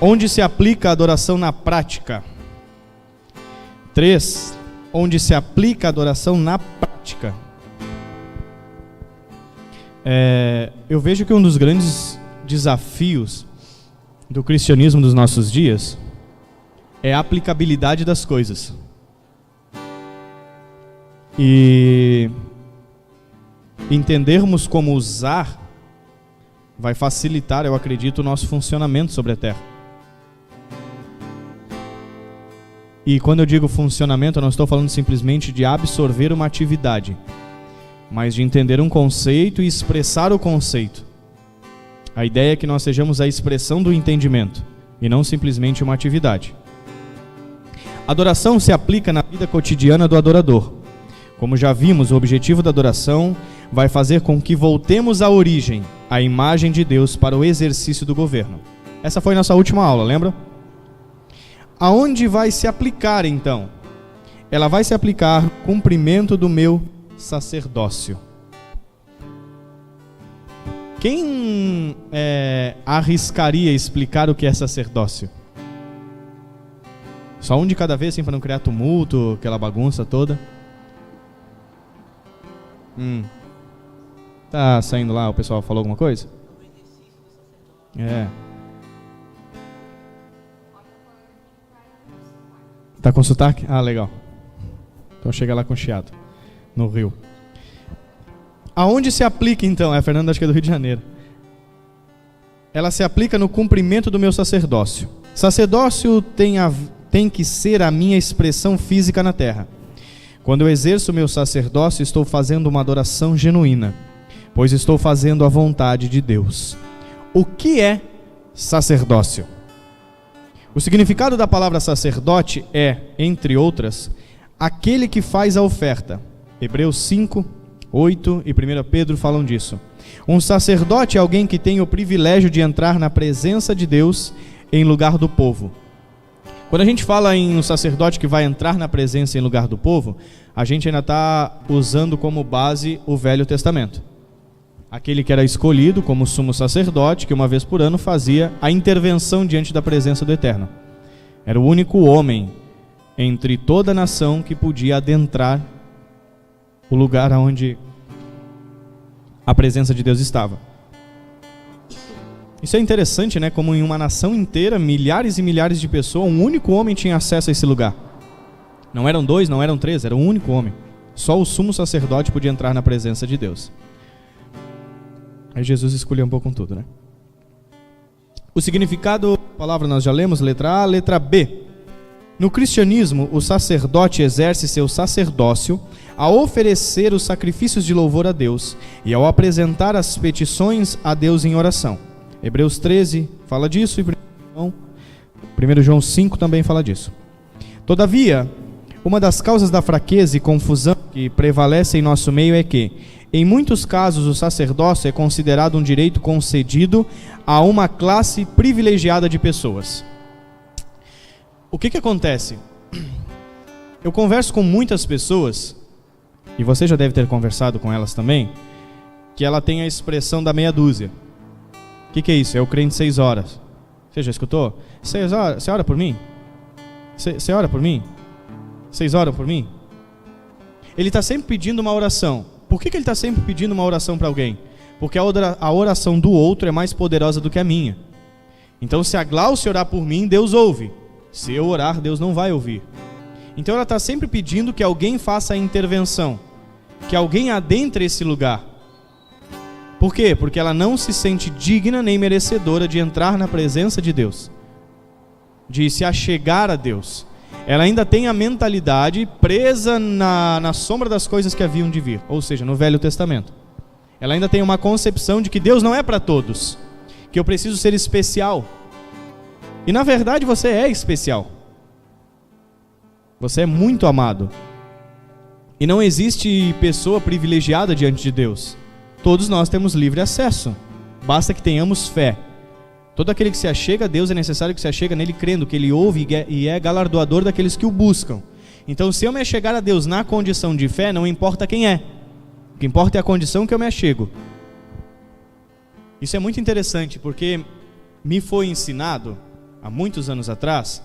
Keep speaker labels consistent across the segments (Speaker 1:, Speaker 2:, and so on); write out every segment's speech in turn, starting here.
Speaker 1: Onde se aplica a adoração na prática? 3. Onde se aplica a adoração na prática? Eu vejo que um dos grandes desafios do cristianismo dos nossos dias é a aplicabilidade das coisas. E entendermos como usar vai facilitar, eu acredito, o nosso funcionamento sobre a terra. E quando eu digo funcionamento, eu não estou falando simplesmente de absorver uma atividade, mas de entender um conceito e expressar o conceito. A ideia é que nós sejamos a expressão do entendimento e não simplesmente uma atividade. Adoração se aplica na vida cotidiana do adorador. Como já vimos, o objetivo da adoração vai fazer com que voltemos à origem, à imagem de Deus, para o exercício do governo. Essa foi nossa última aula, lembra? Aonde vai se aplicar então? Ela vai se aplicar no cumprimento do meu sacerdócio. Quem arriscaria explicar o que é sacerdócio? Só um de cada vez, assim, para não criar tumulto, aquela bagunça toda. Tá saindo lá, o pessoal falou alguma coisa? Tá com sotaque? Ah, legal. Então chega lá com chiado, no Rio. Aonde se aplica então? A Fernanda acho que é do Rio de Janeiro. Ela se aplica no cumprimento do meu sacerdócio. Sacerdócio tem que ser a minha expressão física na terra. Quando eu exerço o meu sacerdócio, estou fazendo uma adoração genuína, pois estou fazendo a vontade de Deus. O que é sacerdócio? O significado da palavra sacerdote é, entre outras, aquele que faz a oferta. Hebreus 5, 8 e 1 Pedro falam disso. Um sacerdote é alguém que tem o privilégio de entrar na presença de Deus em lugar do povo. Quando a gente fala em um sacerdote que vai entrar na presença em lugar do povo, a gente ainda está usando como base o Velho Testamento. Aquele que era escolhido como sumo sacerdote, que uma vez por ano fazia a intervenção diante da presença do Eterno. Era o único homem entre toda a nação que podia adentrar o lugar onde a presença de Deus estava. Isso é interessante, né? Como em uma nação inteira, milhares e milhares de pessoas, um único homem tinha acesso a esse lugar. Não eram 2, não eram 3, era um único homem. Só o sumo sacerdote podia entrar na presença de Deus. Aí Jesus escolheu um pouco com tudo, né? O significado da palavra nós já lemos, letra A, letra B. No cristianismo, o sacerdote exerce seu sacerdócio ao oferecer os sacrifícios de louvor a Deus e ao apresentar as petições a Deus em oração. Hebreus 13 fala disso e 1 João 5 também fala disso. Todavia, uma das causas da fraqueza e confusão que prevalece em nosso meio é que, em muitos casos, o sacerdócio é considerado um direito concedido a uma classe privilegiada de pessoas. O que acontece? Eu converso com muitas pessoas, e você já deve ter conversado com elas também, que ela tem a expressão da meia dúzia. O que é isso? É o crente 6 horas. Você já escutou? 6 horas, você ora por mim? Você ora por mim? 6 oram por mim? Ele está sempre pedindo uma oração. Por que ele está sempre pedindo uma oração para alguém? Porque a oração do outro é mais poderosa do que a minha. Então, se a Glaucia orar por mim, Deus ouve. Se eu orar, Deus não vai ouvir. Então, ela está sempre pedindo que alguém faça a intervenção, que alguém adentre esse lugar. Por quê? Porque ela não se sente digna nem merecedora de entrar na presença de Deus, de se achegar a Deus. Ela ainda tem a mentalidade presa na sombra das coisas que haviam de vir, ou seja, no Velho Testamento. Ela ainda tem uma concepção de que Deus não é para todos, que eu preciso ser especial. E na verdade você é especial. Você é muito amado. E não existe pessoa privilegiada diante de Deus. Todos nós temos livre acesso, basta que tenhamos fé. Todo aquele que se achega a Deus é necessário que se achega nele crendo, que ele ouve e é galardoador daqueles que o buscam. Então, se eu me achegar a Deus na condição de fé, não importa quem é. O que importa é a condição que eu me achego. Isso é muito interessante, porque me foi ensinado, há muitos anos atrás,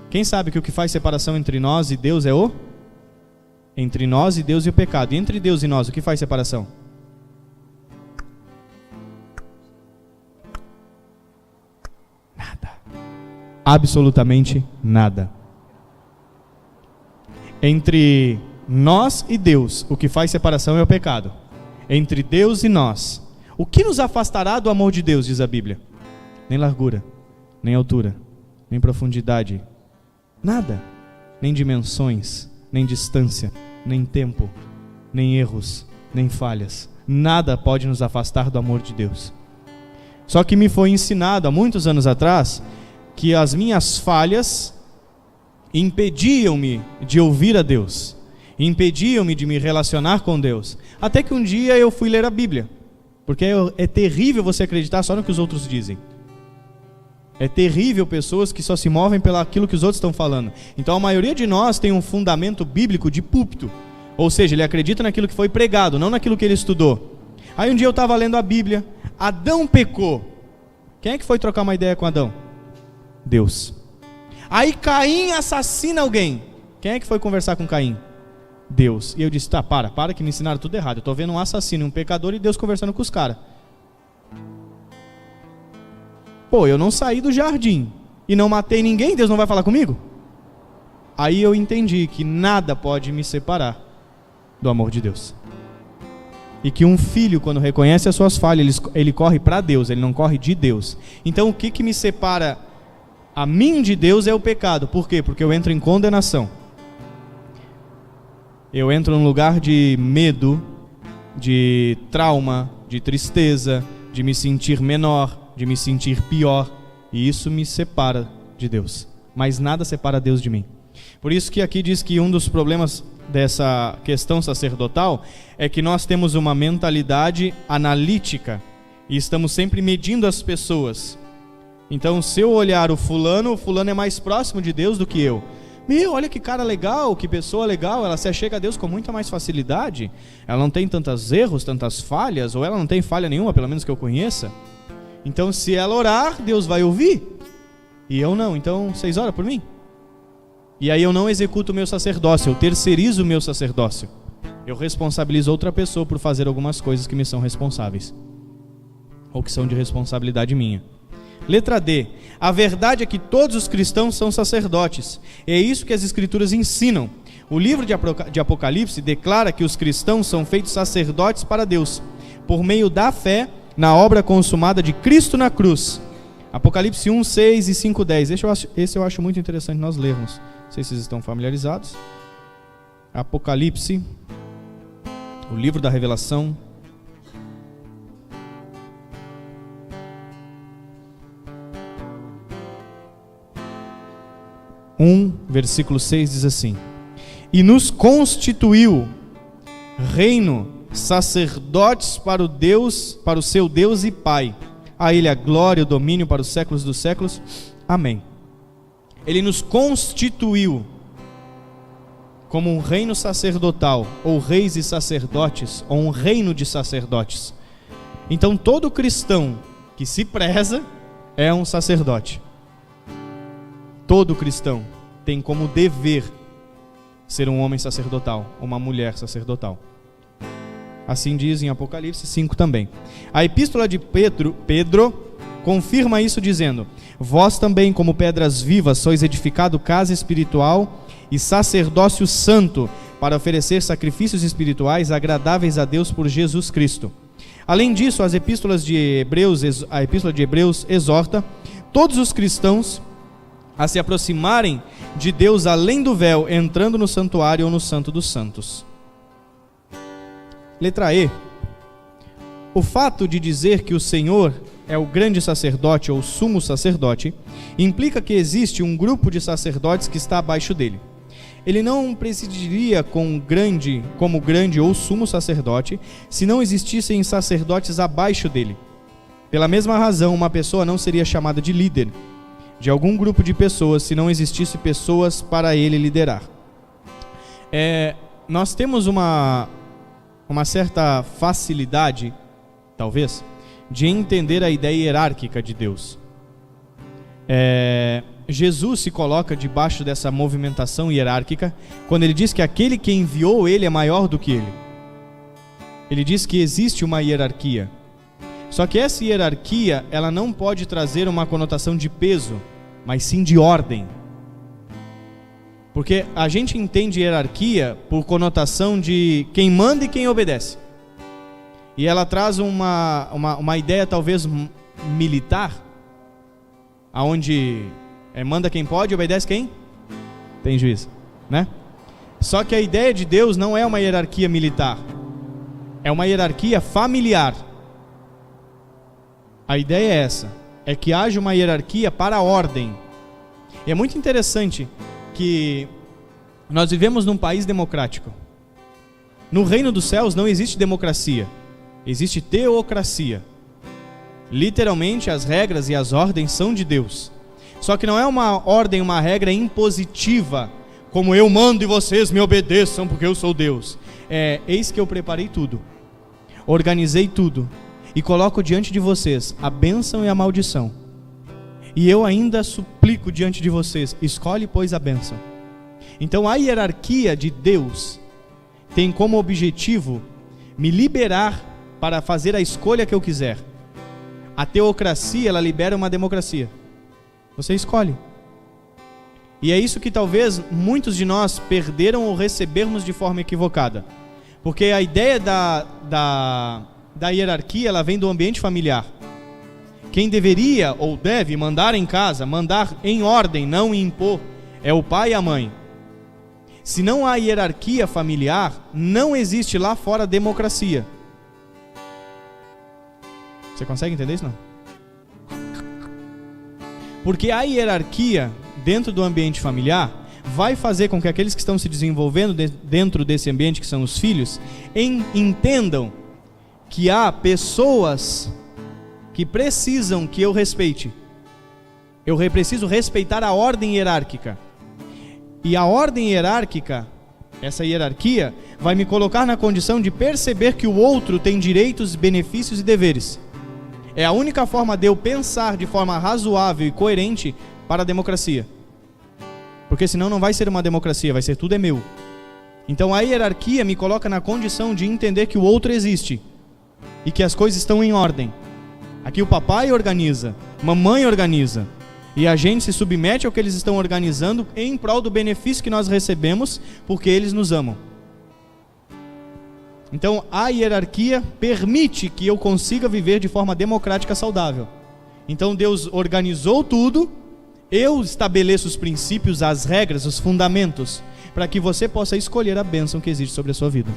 Speaker 1: quem sabe que o que faz separação entre nós e Deus é o? Entre nós e Deus e o pecado. E entre Deus e nós, o que faz separação? Nada. Absolutamente nada. Entre nós e Deus, o que faz separação é o pecado. Entre Deus e nós, o que nos afastará do amor de Deus, diz a Bíblia? Nem largura, nem altura, nem profundidade, nada. Nem dimensões, nem distância, nem tempo, nem erros, nem falhas. Nada pode nos afastar do amor de Deus. Só que me foi ensinado há muitos anos atrás que as minhas falhas impediam-me de ouvir a Deus, impediam-me de me relacionar com Deus, até que um dia eu fui ler a Bíblia, porque é terrível você acreditar só no que os outros dizem. É terrível pessoas que só se movem pelo aquilo que os outros estão falando. Então a maioria de nós tem um fundamento bíblico de púlpito, ou seja, ele acredita naquilo que foi pregado, não naquilo que ele estudou. Aí um dia eu estava lendo a Bíblia, Adão pecou. Quem é que foi trocar uma ideia com Adão? Deus. Aí Caim assassina alguém. Quem é que foi conversar com Caim? Deus. E eu disse, tá, para que me ensinaram tudo errado. Eu estou vendo um assassino e um pecador e Deus conversando com os caras. Pô, eu não saí do jardim e não matei ninguém, Deus não vai falar comigo? Aí eu entendi que nada pode me separar do amor de Deus. E que um filho, quando reconhece as suas falhas, ele corre para Deus, ele não corre de Deus. Então o que me separa a mim de Deus é o pecado. Por quê? Porque eu entro em condenação. Eu entro num lugar de medo, de trauma, de tristeza, de me sentir menor, de me sentir pior. E isso me separa de Deus. Mas nada separa Deus de mim. Por isso que aqui diz que um dos problemas dessa questão sacerdotal é que nós temos uma mentalidade analítica e estamos sempre medindo as pessoas. Então, se eu olhar o fulano é mais próximo de Deus do que eu. Meu, olha que cara legal, que pessoa legal, ela se achega a Deus com muita mais facilidade. Ela não tem tantos erros, tantas falhas, ou ela não tem falha nenhuma, pelo menos que eu conheça. Então, se ela orar, Deus vai ouvir. E eu não, então vocês oram por mim? E aí eu não executo o meu sacerdócio, eu terceirizo o meu sacerdócio. Eu responsabilizo outra pessoa por fazer algumas coisas que me são responsáveis. Ou que são de responsabilidade minha. Letra D. A verdade é que todos os cristãos são sacerdotes. É isso que as Escrituras ensinam. O livro de Apocalipse declara que os cristãos são feitos sacerdotes para Deus, por meio da fé na obra consumada de Cristo na cruz. Apocalipse 1, 6 e 5, 10. Esse eu acho muito interessante nós lermos. Não sei se vocês estão familiarizados. Apocalipse, o livro da Revelação. Versículo 6 diz assim: e nos constituiu reino, sacerdotes para o seu Deus e Pai. A Ele a glória e o domínio para os séculos dos séculos. Amém. Ele nos constituiu como um reino sacerdotal, ou reis e sacerdotes, ou um reino de sacerdotes. Então todo cristão que se preza é um sacerdote. Todo cristão tem como dever ser um homem sacerdotal, uma mulher sacerdotal. Assim diz em Apocalipse 5 também. A epístola de Pedro confirma isso dizendo: vós também, como pedras vivas, sois edificado casa espiritual e sacerdócio santo, para oferecer sacrifícios espirituais agradáveis a Deus por Jesus Cristo. Além disso, a epístola de Hebreus exorta todos os cristãos a se aproximarem de Deus além do véu, entrando no santuário ou no Santo dos Santos. Letra E. O fato de dizer que o Senhor é o grande sacerdote ou sumo sacerdote implica que existe um grupo de sacerdotes que está abaixo dele. Ele não presidiria como grande ou sumo sacerdote se não existissem sacerdotes abaixo dele. Pela mesma razão, uma pessoa não seria chamada de líder de algum grupo de pessoas se não existisse pessoas para ele liderar. Nós temos uma certa facilidade, talvez, de entender a ideia hierárquica de Deus. Jesus se coloca debaixo dessa movimentação hierárquica quando ele diz que aquele que enviou ele é maior do que ele. Ele diz que existe uma hierarquia. Só que essa hierarquia, ela não pode trazer uma conotação de peso, mas sim de ordem. Porque a gente entende hierarquia por conotação de quem manda e quem obedece. E ela traz uma ideia talvez militar, onde manda quem pode e obedece quem tem juízo, né? Só que a ideia de Deus não é uma hierarquia militar, é uma hierarquia familiar. A ideia é essa, é que haja uma hierarquia para a ordem. E é muito interessante que nós vivemos num país democrático. No reino dos céus não existe democracia, existe teocracia. Literalmente as regras e as ordens são de Deus. Só que não é uma ordem, uma regra impositiva, como eu mando e vocês me obedeçam porque eu sou Deus. Eis que eu preparei tudo, organizei tudo e coloco diante de vocês a bênção e a maldição. E eu ainda suplico diante de vocês, escolhe pois a bênção. Então a hierarquia de Deus tem como objetivo me liberar para fazer a escolha que eu quiser. A teocracia, ela libera uma democracia. Você escolhe. E é isso que talvez muitos de nós perderam ou recebermos de forma equivocada. Porque a ideia da hierarquia, ela vem do ambiente familiar. Quem deveria ou deve mandar em casa, mandar em ordem, não impor, é o pai e a mãe. Se não há hierarquia familiar, não existe lá fora democracia. Você consegue entender isso, não? Porque a hierarquia dentro do ambiente familiar vai fazer com que aqueles que estão se desenvolvendo dentro desse ambiente, que são os filhos, entendam que há pessoas que precisam que eu respeite. Eu preciso respeitar a ordem hierárquica. E a ordem hierárquica, essa hierarquia, vai me colocar na condição de perceber que o outro tem direitos, benefícios e deveres. É a única forma de eu pensar de forma razoável e coerente para a democracia. Porque senão não vai ser uma democracia, vai ser tudo é meu. Então a hierarquia me coloca na condição de entender que o outro existe e que as coisas estão em ordem. Aqui o papai organiza, mamãe organiza, e a gente se submete ao que eles estão organizando em prol do benefício que nós recebemos, porque eles nos amam. Então a hierarquia permite que eu consiga viver de forma democrática saudável. Então Deus organizou tudo, eu estabeleço os princípios, as regras, os fundamentos, para que você possa escolher a bênção que existe sobre a sua vida.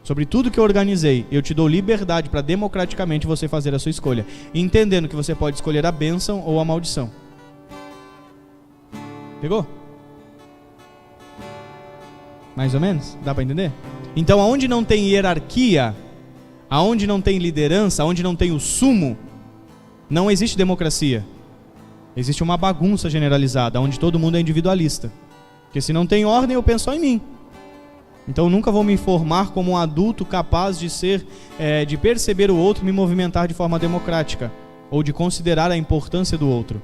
Speaker 1: Sobre tudo que eu organizei, eu te dou liberdade para democraticamente você fazer a sua escolha, entendendo que você pode escolher a bênção ou a maldição. Pegou? Mais ou menos? Dá para entender? Então, aonde não tem hierarquia, aonde não tem liderança, aonde não tem o sumo, não existe democracia. Existe uma bagunça generalizada, onde todo mundo é individualista. Porque se não tem ordem, eu penso só em mim. Então, eu nunca vou me formar como um adulto capaz de de perceber o outro e me movimentar de forma democrática, ou de considerar a importância do outro.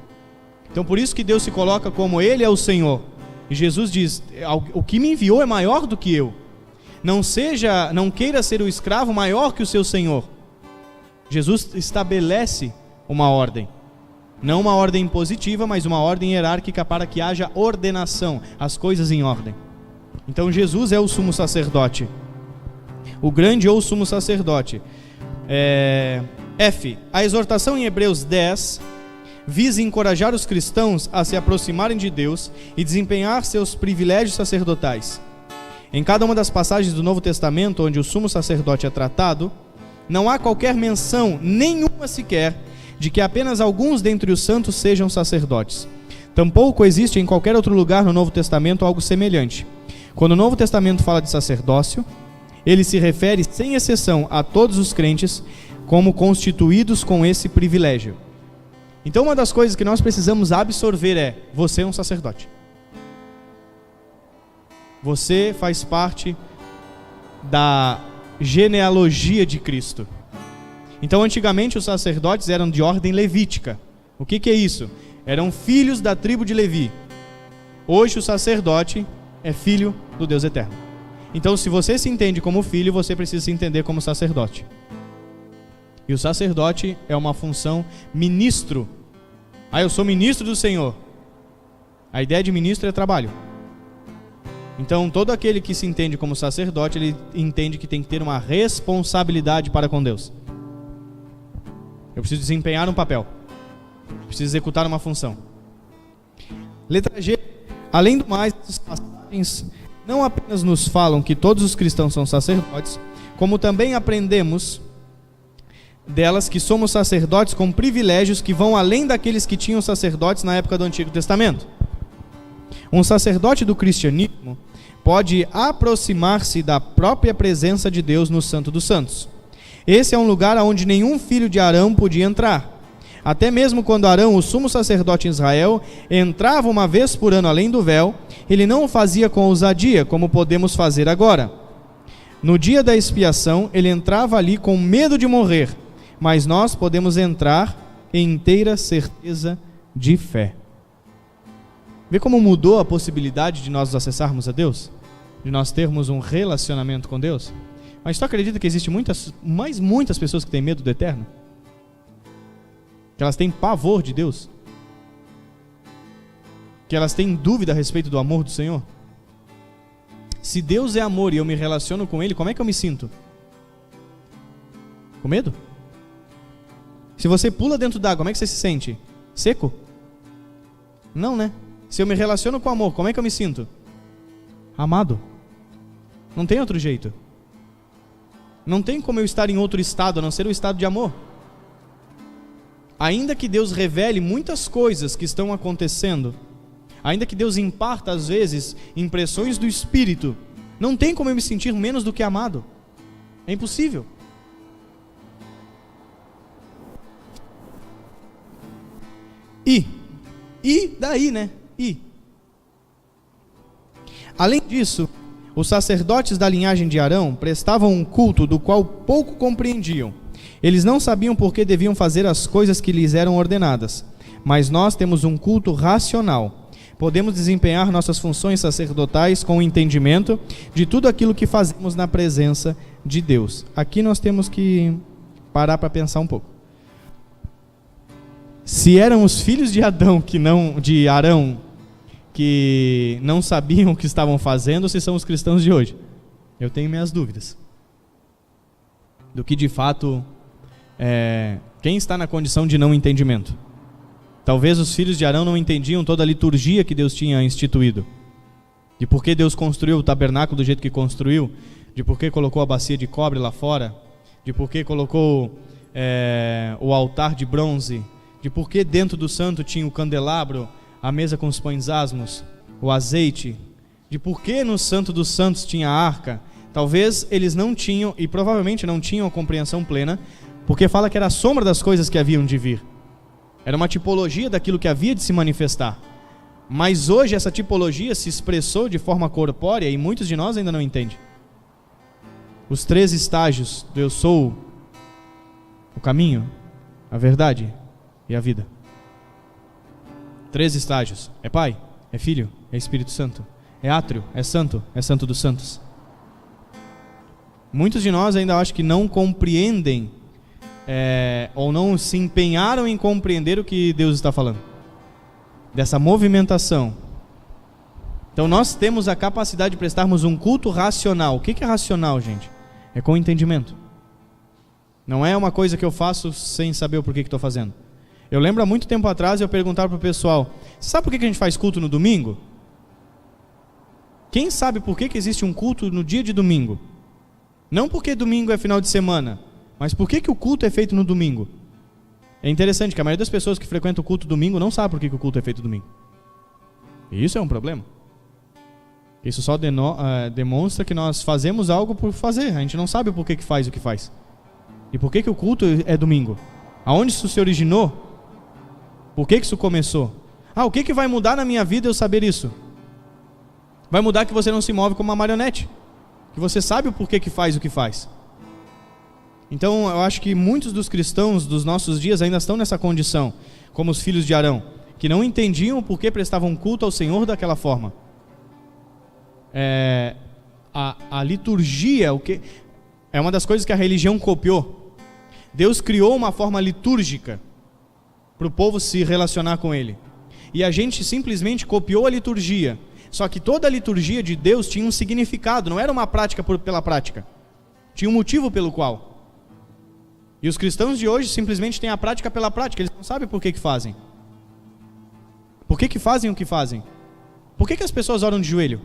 Speaker 1: Então, por isso que Deus se coloca como Ele é o Senhor. E Jesus diz, o que me enviou é maior do que eu. Não queira ser o escravo maior que o seu Senhor. Jesus estabelece uma ordem. Não uma ordem impositiva, mas uma ordem hierárquica para que haja ordenação, as coisas em ordem. Então Jesus é o sumo sacerdote. O grande ou sumo sacerdote. A exortação em Hebreus 10 visa encorajar os cristãos a se aproximarem de Deus e desempenhar seus privilégios sacerdotais. Em cada uma das passagens do Novo Testamento onde o sumo sacerdote é tratado, não há qualquer menção, nenhuma sequer, de que apenas alguns dentre os santos sejam sacerdotes. Tampouco existe em qualquer outro lugar no Novo Testamento algo semelhante. Quando o Novo Testamento fala de sacerdócio, ele se refere, sem exceção, a todos os crentes como constituídos com esse privilégio. Então uma das coisas que nós precisamos absorver é: você é um sacerdote. Você faz parte da genealogia de Cristo. Então antigamente os sacerdotes eram de ordem levítica. O que é isso? eram filhos da tribo de Levi. Hoje o sacerdote é filho do Deus eterno. Então, se você se entende como filho, você precisa se entender como sacerdote. E o sacerdote é uma função ministro. Eu sou ministro do Senhor. A ideia de ministro é trabalho. Então, todo aquele que se entende como sacerdote, ele entende que tem que ter uma responsabilidade para com Deus. Eu preciso desempenhar um papel. Eu preciso executar uma função. Letra G. Além do mais, essas passagens não apenas nos falam que todos os cristãos são sacerdotes, como também aprendemos delas que somos sacerdotes com privilégios que vão além daqueles que tinham sacerdotes na época do Antigo Testamento. Um sacerdote do cristianismo pode aproximar-se da própria presença de Deus no Santo dos Santos. Esse é um lugar onde nenhum filho de Arão podia entrar. Até mesmo quando Arão, o sumo sacerdote em Israel, entrava uma vez por ano além do véu, ele não o fazia com ousadia, como podemos fazer agora. No dia da expiação, ele entrava ali com medo de morrer, mas nós podemos entrar em inteira certeza de fé. Vê como mudou a possibilidade de nós acessarmos a Deus? De nós termos um relacionamento com Deus? Mas tu acredita que existem muitas pessoas que têm medo do eterno? Que elas têm pavor de Deus? Que elas têm dúvida a respeito do amor do Senhor? Se Deus é amor e eu me relaciono com Ele, como é que eu me sinto? Com medo? Se você pula dentro d'água, como é que você se sente? Seco? Não, né? Se eu me relaciono com amor, como é que eu me sinto? Amado. Não tem outro jeito. Não tem como eu estar em outro estado, a não ser o estado de amor. Ainda que Deus revele muitas coisas que estão acontecendo, ainda que Deus imparta às vezes impressões do Espírito, não tem como eu me sentir menos do que amado. É impossível. E daí, né? Além disso, os sacerdotes da linhagem de Arão prestavam um culto do qual pouco compreendiam. Eles não sabiam por que deviam fazer as coisas que lhes eram ordenadas. Mas nós temos um culto racional. Podemos desempenhar nossas funções sacerdotais com o entendimento de tudo aquilo que fazemos na presença de Deus. Aqui nós temos que parar para pensar um pouco. Se eram os filhos de Arão que não sabiam o que estavam fazendo, ou se são os cristãos de hoje? Eu tenho minhas dúvidas. Do que de fato, quem está na condição de não entendimento? Talvez os filhos de Arão não entendiam toda a liturgia que Deus tinha instituído. De por que Deus construiu o tabernáculo do jeito que construiu, de por que colocou a bacia de cobre lá fora, de por que colocou o altar de bronze, de por que dentro do santo tinha o candelabro, a mesa com os pães asmos, o azeite, de por que no santo dos santos tinha a arca. Talvez eles não tinham, e provavelmente não tinham a compreensão plena, porque fala que era a sombra das coisas que haviam de vir. Era uma tipologia daquilo que havia de se manifestar. Mas hoje essa tipologia se expressou de forma corpórea e muitos de nós ainda não entendem. Os 3 estágios do eu sou, o caminho, a verdade e a vida. 3 estágios. É Pai, é Filho, é Espírito Santo. É átrio, é Santo dos Santos. Muitos de nós ainda acho que não compreendem ou não se empenharam em compreender o que Deus está falando. Dessa movimentação. Então nós temos a capacidade de prestarmos um culto racional. O que é racional, gente? É com entendimento. Não é uma coisa que eu faço sem saber o porquê que estou fazendo. Eu lembro há muito tempo atrás eu perguntava para o pessoal: você sabe por que a gente faz culto no domingo? Quem sabe por que existe um culto no dia de domingo? Não porque domingo é final de semana, mas por que o culto é feito no domingo? É interessante que a maioria das pessoas que frequentam o culto domingo não sabe por que o culto é feito domingo. E isso é um problema. Isso só demonstra que nós fazemos algo por fazer. A gente não sabe por que faz o que faz. E por que o culto é domingo? Aonde isso se originou? Por que isso começou? O que vai mudar na minha vida eu saber isso? Vai mudar que você não se move como uma marionete. Que você sabe o porquê que faz o que faz. Então eu acho que muitos dos cristãos dos nossos dias ainda estão nessa condição, como os filhos de Arão. que não entendiam por que prestavam culto ao Senhor daquela forma. A liturgia, é uma das coisas que a religião copiou. Deus criou uma forma litúrgica para o povo se relacionar com Ele. E a gente simplesmente copiou a liturgia. Só que toda a liturgia de Deus tinha um significado, não era uma prática pela prática. Tinha um motivo pelo qual. E os cristãos de hoje simplesmente têm a prática pela prática, eles não sabem por que fazem. Por que fazem o que fazem? Por que as pessoas oram de joelho?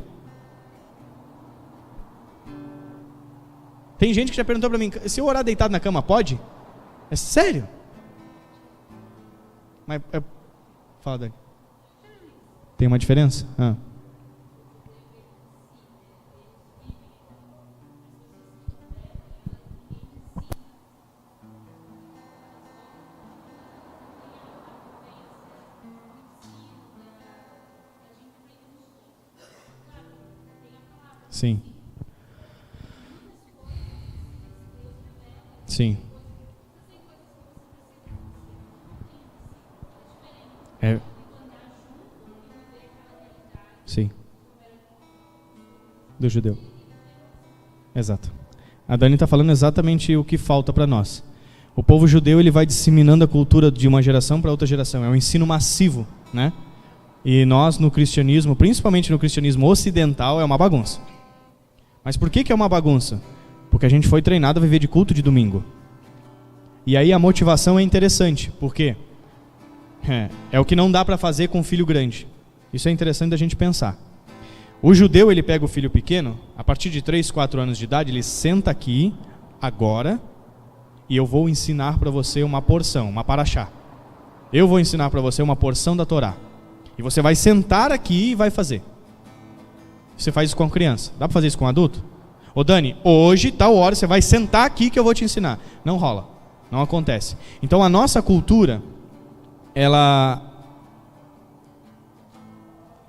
Speaker 1: Tem gente que já perguntou para mim, se eu orar deitado na cama, pode? É sério? Mas, fala, Dani. Tem uma diferença? Sim. Sim. Sim. Do judeu. Exato. A Dani está falando exatamente o que falta para nós. O povo judeu, ele vai disseminando a cultura de uma geração para outra geração. É um ensino massivo, né? E nós no cristianismo, principalmente no cristianismo ocidental, é uma bagunça. Mas por que é uma bagunça? Porque a gente foi treinado a viver de culto de domingo. E aí a motivação é interessante. Por quê? É o que não dá para fazer com um filho grande. Isso é interessante da gente pensar. O judeu, ele pega o filho pequeno, a partir de 3, 4 anos de idade, ele senta aqui, agora, e eu vou ensinar para você uma porção, uma paraxá. Eu vou ensinar para você uma porção da Torá. E você vai sentar aqui e vai fazer. Você faz isso com a criança. Dá para fazer isso com um adulto? Ô Dani, hoje, tal hora, você vai sentar aqui que eu vou te ensinar. Não rola. Não acontece. Então a nossa cultura, ela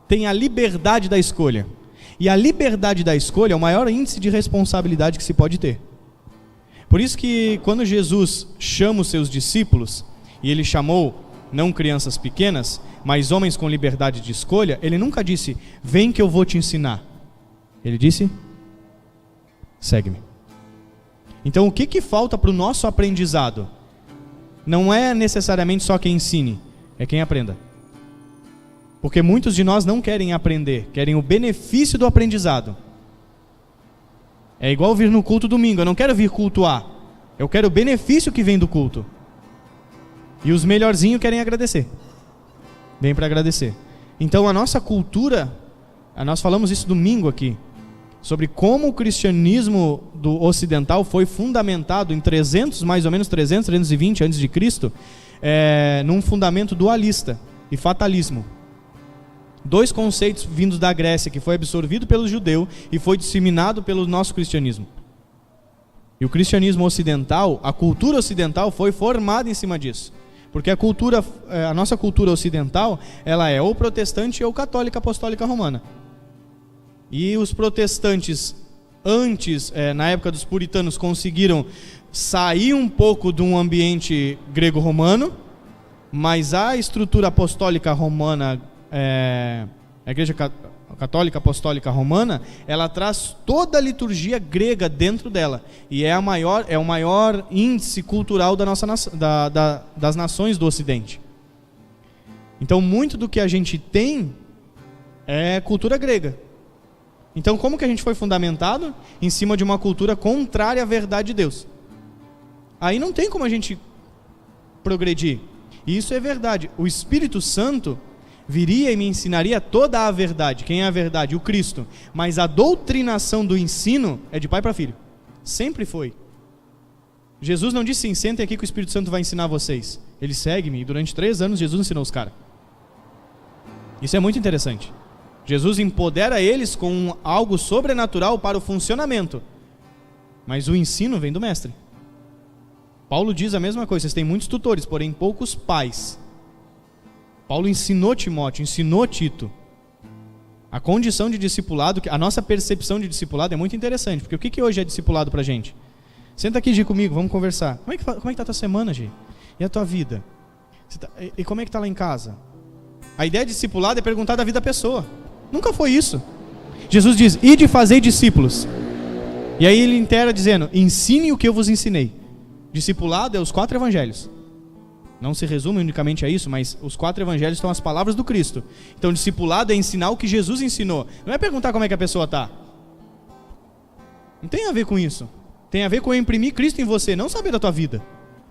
Speaker 1: tem a liberdade da escolha. E a liberdade da escolha é o maior índice de responsabilidade que se pode ter. Por isso que quando Jesus chama os seus discípulos, e ele chamou não crianças pequenas, mas homens com liberdade de escolha, ele nunca disse, vem que eu vou te ensinar. Ele disse, segue-me. Então o que falta para o nosso aprendizado? Não é necessariamente só quem ensine, é quem aprenda. Porque muitos de nós não querem aprender, querem o benefício do aprendizado. É igual vir no culto domingo, eu não quero vir cultuar, eu quero o benefício que vem do culto. E os melhorzinhos querem agradecer. Vem para agradecer. Então a nossa cultura, nós falamos isso domingo aqui, sobre como o cristianismo do ocidental foi fundamentado em 300, mais ou menos 320 a.C., num fundamento dualista e fatalismo. Dois conceitos vindos da Grécia, que foi absorvido pelo judeu e foi disseminado pelo nosso cristianismo. E o cristianismo ocidental, a cultura ocidental foi formada em cima disso. Porque a nossa cultura ocidental, ela é ou protestante ou católica apostólica romana. E os protestantes, antes, na época dos puritanos, conseguiram sair um pouco de um ambiente grego-romano, mas a estrutura apostólica romana, a Igreja Católica Apostólica Romana, ela traz toda a liturgia grega dentro dela. E é o maior índice cultural das nações do Ocidente. Então, muito do que a gente tem é cultura grega. Então, como que a gente foi fundamentado? Em cima de uma cultura contrária à verdade de Deus. Aí não tem como a gente progredir. E isso é verdade. O Espírito Santo viria e me ensinaria toda a verdade. Quem é a verdade? O Cristo. Mas a doutrinação do ensino é de pai para filho. Sempre foi. Jesus não disse assim, sentem aqui que o Espírito Santo vai ensinar vocês. Ele segue-me, e durante 3 anos Jesus ensinou os caras. Isso é muito interessante. Jesus empodera eles com algo sobrenatural para o funcionamento. Mas o ensino vem do mestre. Paulo diz a mesma coisa, vocês têm muitos tutores, porém poucos pais. Paulo ensinou Timóteo, ensinou Tito. A condição de discipulado, a nossa percepção de discipulado é muito interessante, porque o que hoje é discipulado pra gente? Senta aqui, Gi, comigo, vamos conversar. Como é que tá a tua semana, Gi? E a tua vida? E como é que tá lá em casa? A ideia de discipulado é perguntar da vida da pessoa. Nunca foi isso. Jesus diz, ide fazei discípulos. E aí ele inteira dizendo, ensine o que eu vos ensinei. Discipulado é os 4 evangelhos. Não se resume unicamente a isso, mas os 4 evangelhos são as palavras do Cristo. Então discipulado é ensinar o que Jesus ensinou. Não é perguntar como é que a pessoa está. Não tem a ver com isso. Tem a ver com eu imprimir Cristo em você, não saber da tua vida.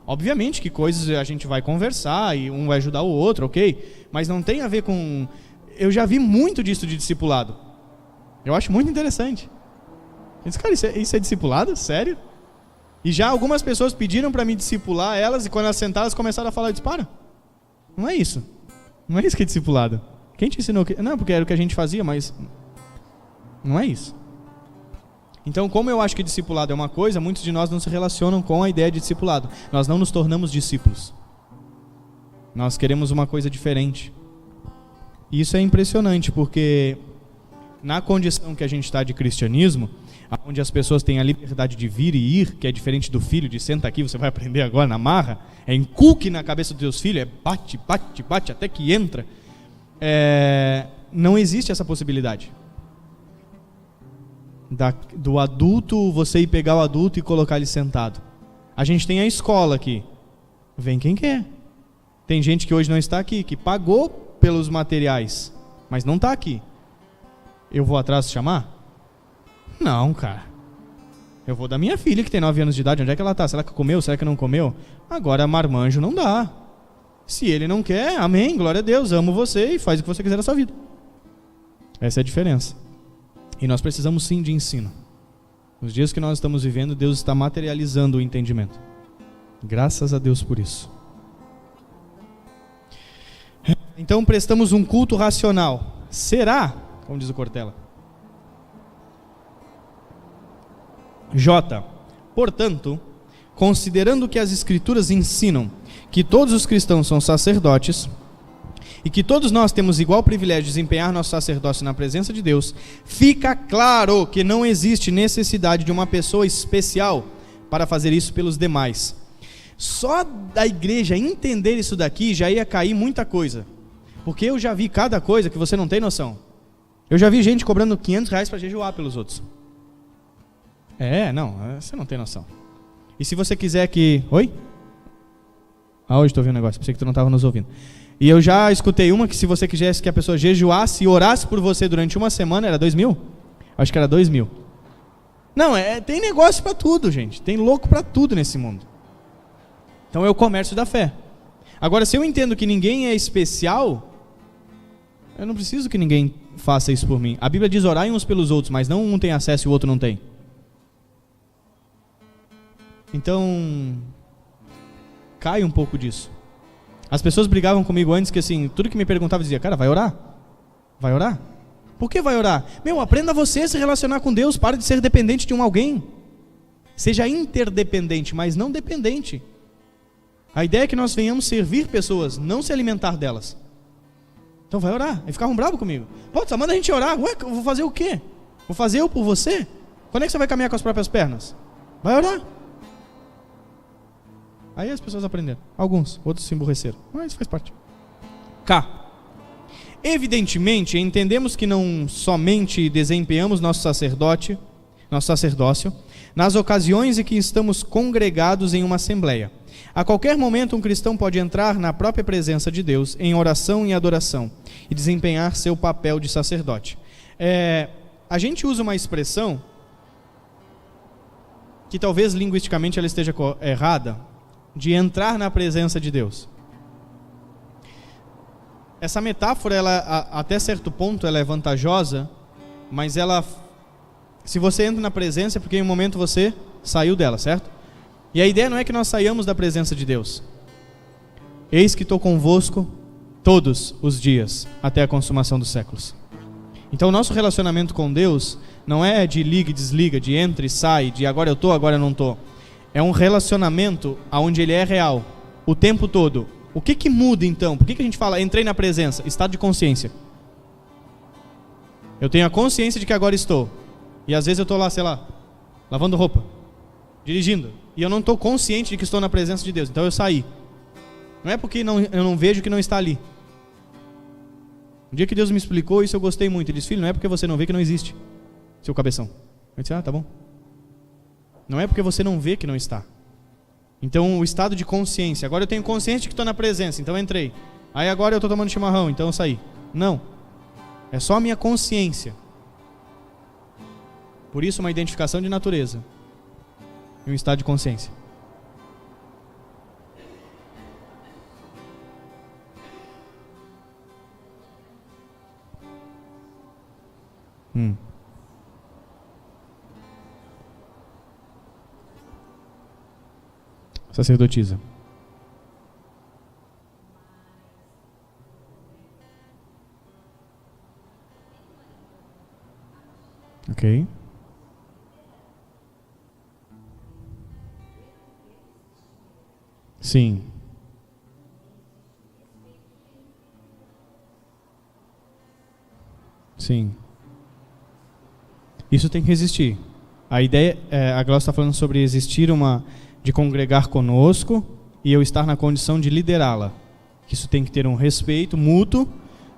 Speaker 1: Obviamente que coisas a gente vai conversar e um vai ajudar o outro, ok? Mas não tem a ver com... Eu já vi muito disso de discipulado. Eu acho muito interessante. Eu disse, cara, isso é discipulado? Sério? E já algumas pessoas pediram para mim discipular elas, e quando elas sentaram, elas começaram a falar, eu disse, para, não é isso. Não é isso que é discipulado. Quem te ensinou? Não, porque era o que a gente fazia, mas não é isso. Então, como eu acho que discipulado é uma coisa, muitos de nós não se relacionam com a ideia de discipulado. Nós não nos tornamos discípulos. Nós queremos uma coisa diferente. E isso é impressionante, porque na condição que a gente está de cristianismo, onde as pessoas têm a liberdade de vir e ir, que é diferente do filho, de senta aqui, você vai aprender agora na marra, é encuque na cabeça dos teus filhos, é bate, bate, bate, até que entra. Não existe essa possibilidade. Do adulto, você ir pegar o adulto e colocar ele sentado. A gente tem a escola aqui. Vem quem quer. Tem gente que hoje não está aqui, que pagou pelos materiais, mas não está aqui. Eu vou atrás chamar? Não, cara. Eu vou da minha filha, que tem 9 anos de idade. Onde é que ela está? Será que comeu? Será que não comeu? Agora, marmanjo não dá. Se ele não quer, amém, glória a Deus, amo você e faz o que você quiser da sua vida. Essa é a diferença. E nós precisamos sim de ensino. Nos dias que nós estamos vivendo, Deus está materializando o entendimento. Graças a Deus por isso. Então prestamos um culto racional. Será? Como diz o Cortella. J. Portanto, considerando que as Escrituras ensinam que todos os cristãos são sacerdotes, e que todos nós temos igual privilégio de desempenhar nosso sacerdócio na presença de Deus, fica claro que não existe necessidade de uma pessoa especial para fazer isso pelos demais. Só da igreja entender isso daqui já ia cair muita coisa, porque eu já vi cada coisa que você não tem noção. Eu já vi gente cobrando R$500 para jejuar pelos outros. Não, você não tem noção. E se você quiser que... Oi? Hoje estou ouvindo um negócio, pensei que tu não estava nos ouvindo. E eu já escutei uma que se você quisesse que a pessoa jejuasse e orasse por você durante uma semana, era 2.000? Acho que era 2.000. Não, tem negócio para tudo, gente. Tem louco para tudo nesse mundo. Então é o comércio da fé. Agora, se eu entendo que ninguém é especial, eu não preciso que ninguém faça isso por mim. A Bíblia diz orai uns pelos outros, mas não um tem acesso e o outro não tem. Então, cai um pouco disso. As pessoas brigavam comigo antes que assim, tudo que me perguntava dizia, cara, vai orar? Vai orar? Por que vai orar? Aprenda você a se relacionar com Deus, para de ser dependente de alguém. Seja interdependente, mas não dependente. A ideia é que nós venhamos servir pessoas, não se alimentar delas. Então vai orar. E ficavam bravos comigo. Pô, só manda a gente orar. Ué, eu vou fazer o quê? Vou fazer eu por você? Quando é que você vai caminhar com as próprias pernas? Vai orar. Aí as pessoas aprenderam. Alguns, outros se emburreceram. Mas faz parte. K. Evidentemente, entendemos que não somente desempenhamos nosso sacerdócio, nas ocasiões em que estamos congregados em uma assembleia. A qualquer momento, um cristão pode entrar na própria presença de Deus, em oração e adoração, e desempenhar seu papel de sacerdote. A gente usa uma expressão que talvez linguisticamente ela esteja errada, de entrar na presença de Deus. Essa metáfora, ela, até certo ponto, ela é vantajosa, mas ela, se você entra na presença, é porque em um momento você saiu dela, certo? E a ideia não é que nós saiamos da presença de Deus. Eis que estou convosco todos os dias, até a consumação dos séculos. Então o nosso relacionamento com Deus não é de liga e desliga, de entra e sai, de agora eu estou, agora eu não estou. É um relacionamento onde ele é real, o tempo todo. O que muda então? Por que a gente fala, entrei na presença? Estado de consciência. Eu tenho a consciência de que agora estou. E às vezes eu estou lá, sei lá, lavando roupa, dirigindo. E eu não estou consciente de que estou na presença de Deus. Então eu saí. Não é porque eu não vejo que não está ali. Um dia que Deus me explicou isso, eu gostei muito. Ele disse: filho, não é porque você não vê que não existe, seu cabeção. Eu disse: tá bom. Não é porque você não vê que não está. Então o estado de consciência, agora eu tenho consciência de que estou na presença, então eu entrei. Aí agora eu estou tomando chimarrão, então eu saí. Não, é só a minha consciência. Por isso uma identificação de natureza e um estado de consciência. Sacerdotisa. Ok. Sim. Sim. Isso tem que existir. A ideia, a Glaucia está falando sobre existir de congregar conosco e eu estar na condição de liderá-la. Isso tem que ter um respeito mútuo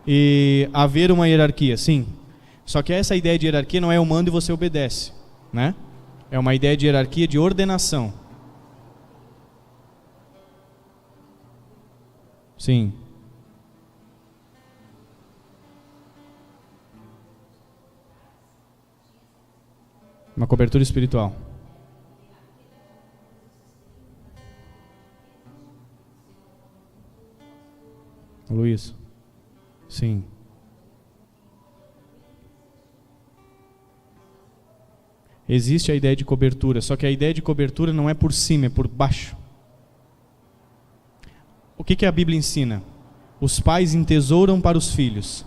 Speaker 1: e haver uma hierarquia, sim. Só que essa ideia de hierarquia não é eu mando e você obedece, né? É uma ideia de hierarquia de ordenação. Sim. Uma cobertura espiritual. Luiz. Sim. Existe a ideia de cobertura, só que a ideia de cobertura não é por cima, é por baixo. O que a Bíblia ensina? Os pais entesouram para os filhos.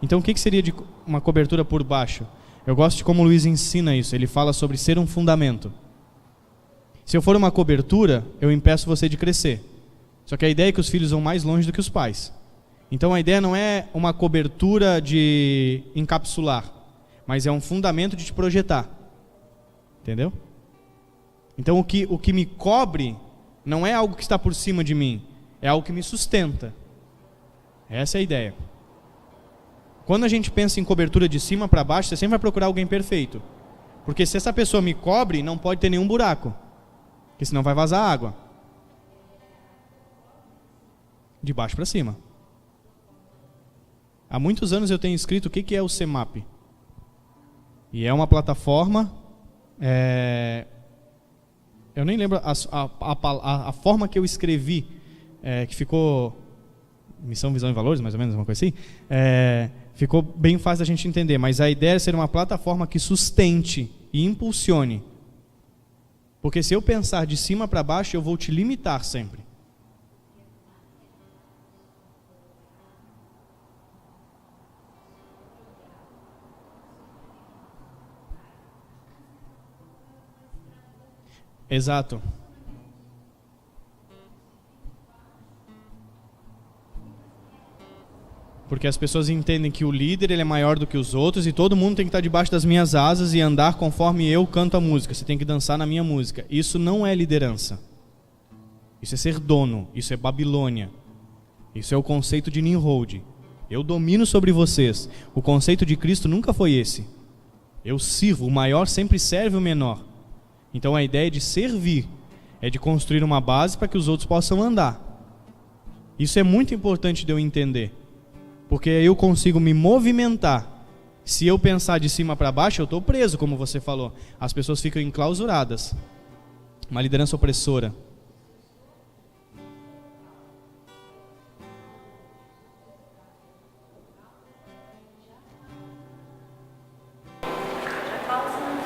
Speaker 1: Então o que seria de uma cobertura por baixo? Eu gosto de como o Luiz ensina isso. Ele fala sobre ser um fundamento. Se eu for uma cobertura, eu impeço você de crescer. Só que a ideia é que os filhos vão mais longe do que os pais. Então a ideia não é uma cobertura de encapsular, mas é um fundamento de te projetar. Entendeu? Então o que me cobre não é algo que está por cima de mim, é algo que me sustenta. Essa é a ideia. Quando a gente pensa em cobertura de cima para baixo, você sempre vai procurar alguém perfeito. Porque se essa pessoa me cobre, não pode ter nenhum buraco, porque senão vai vazar água. De baixo para cima. Há muitos anos eu tenho escrito o que é o CEMAP. E é uma plataforma, eu nem lembro a forma que eu escrevi, que ficou Missão, Visão e Valores, mais ou menos, uma coisa assim, ficou bem fácil da gente entender, mas a ideia é ser uma plataforma que sustente e impulsione. Porque se eu pensar de cima para baixo, eu vou te limitar sempre. Exato. Porque as pessoas entendem que o líder ele é maior do que os outros e todo mundo tem que estar debaixo das minhas asas e andar conforme eu canto a música. Você tem que dançar na minha música. Isso não é liderança. Isso é ser dono. Isso é Babilônia. Isso é o conceito de Nimrod. Eu domino sobre vocês. O conceito de Cristo nunca foi esse. Eu sirvo. O maior sempre serve o menor. Então a ideia de servir é de construir uma base para que os outros possam andar. Isso é muito importante de eu entender. Porque eu consigo me movimentar. Se eu pensar de cima para baixo, eu estou preso, como você falou. As pessoas ficam enclausuradas. Uma liderança opressora.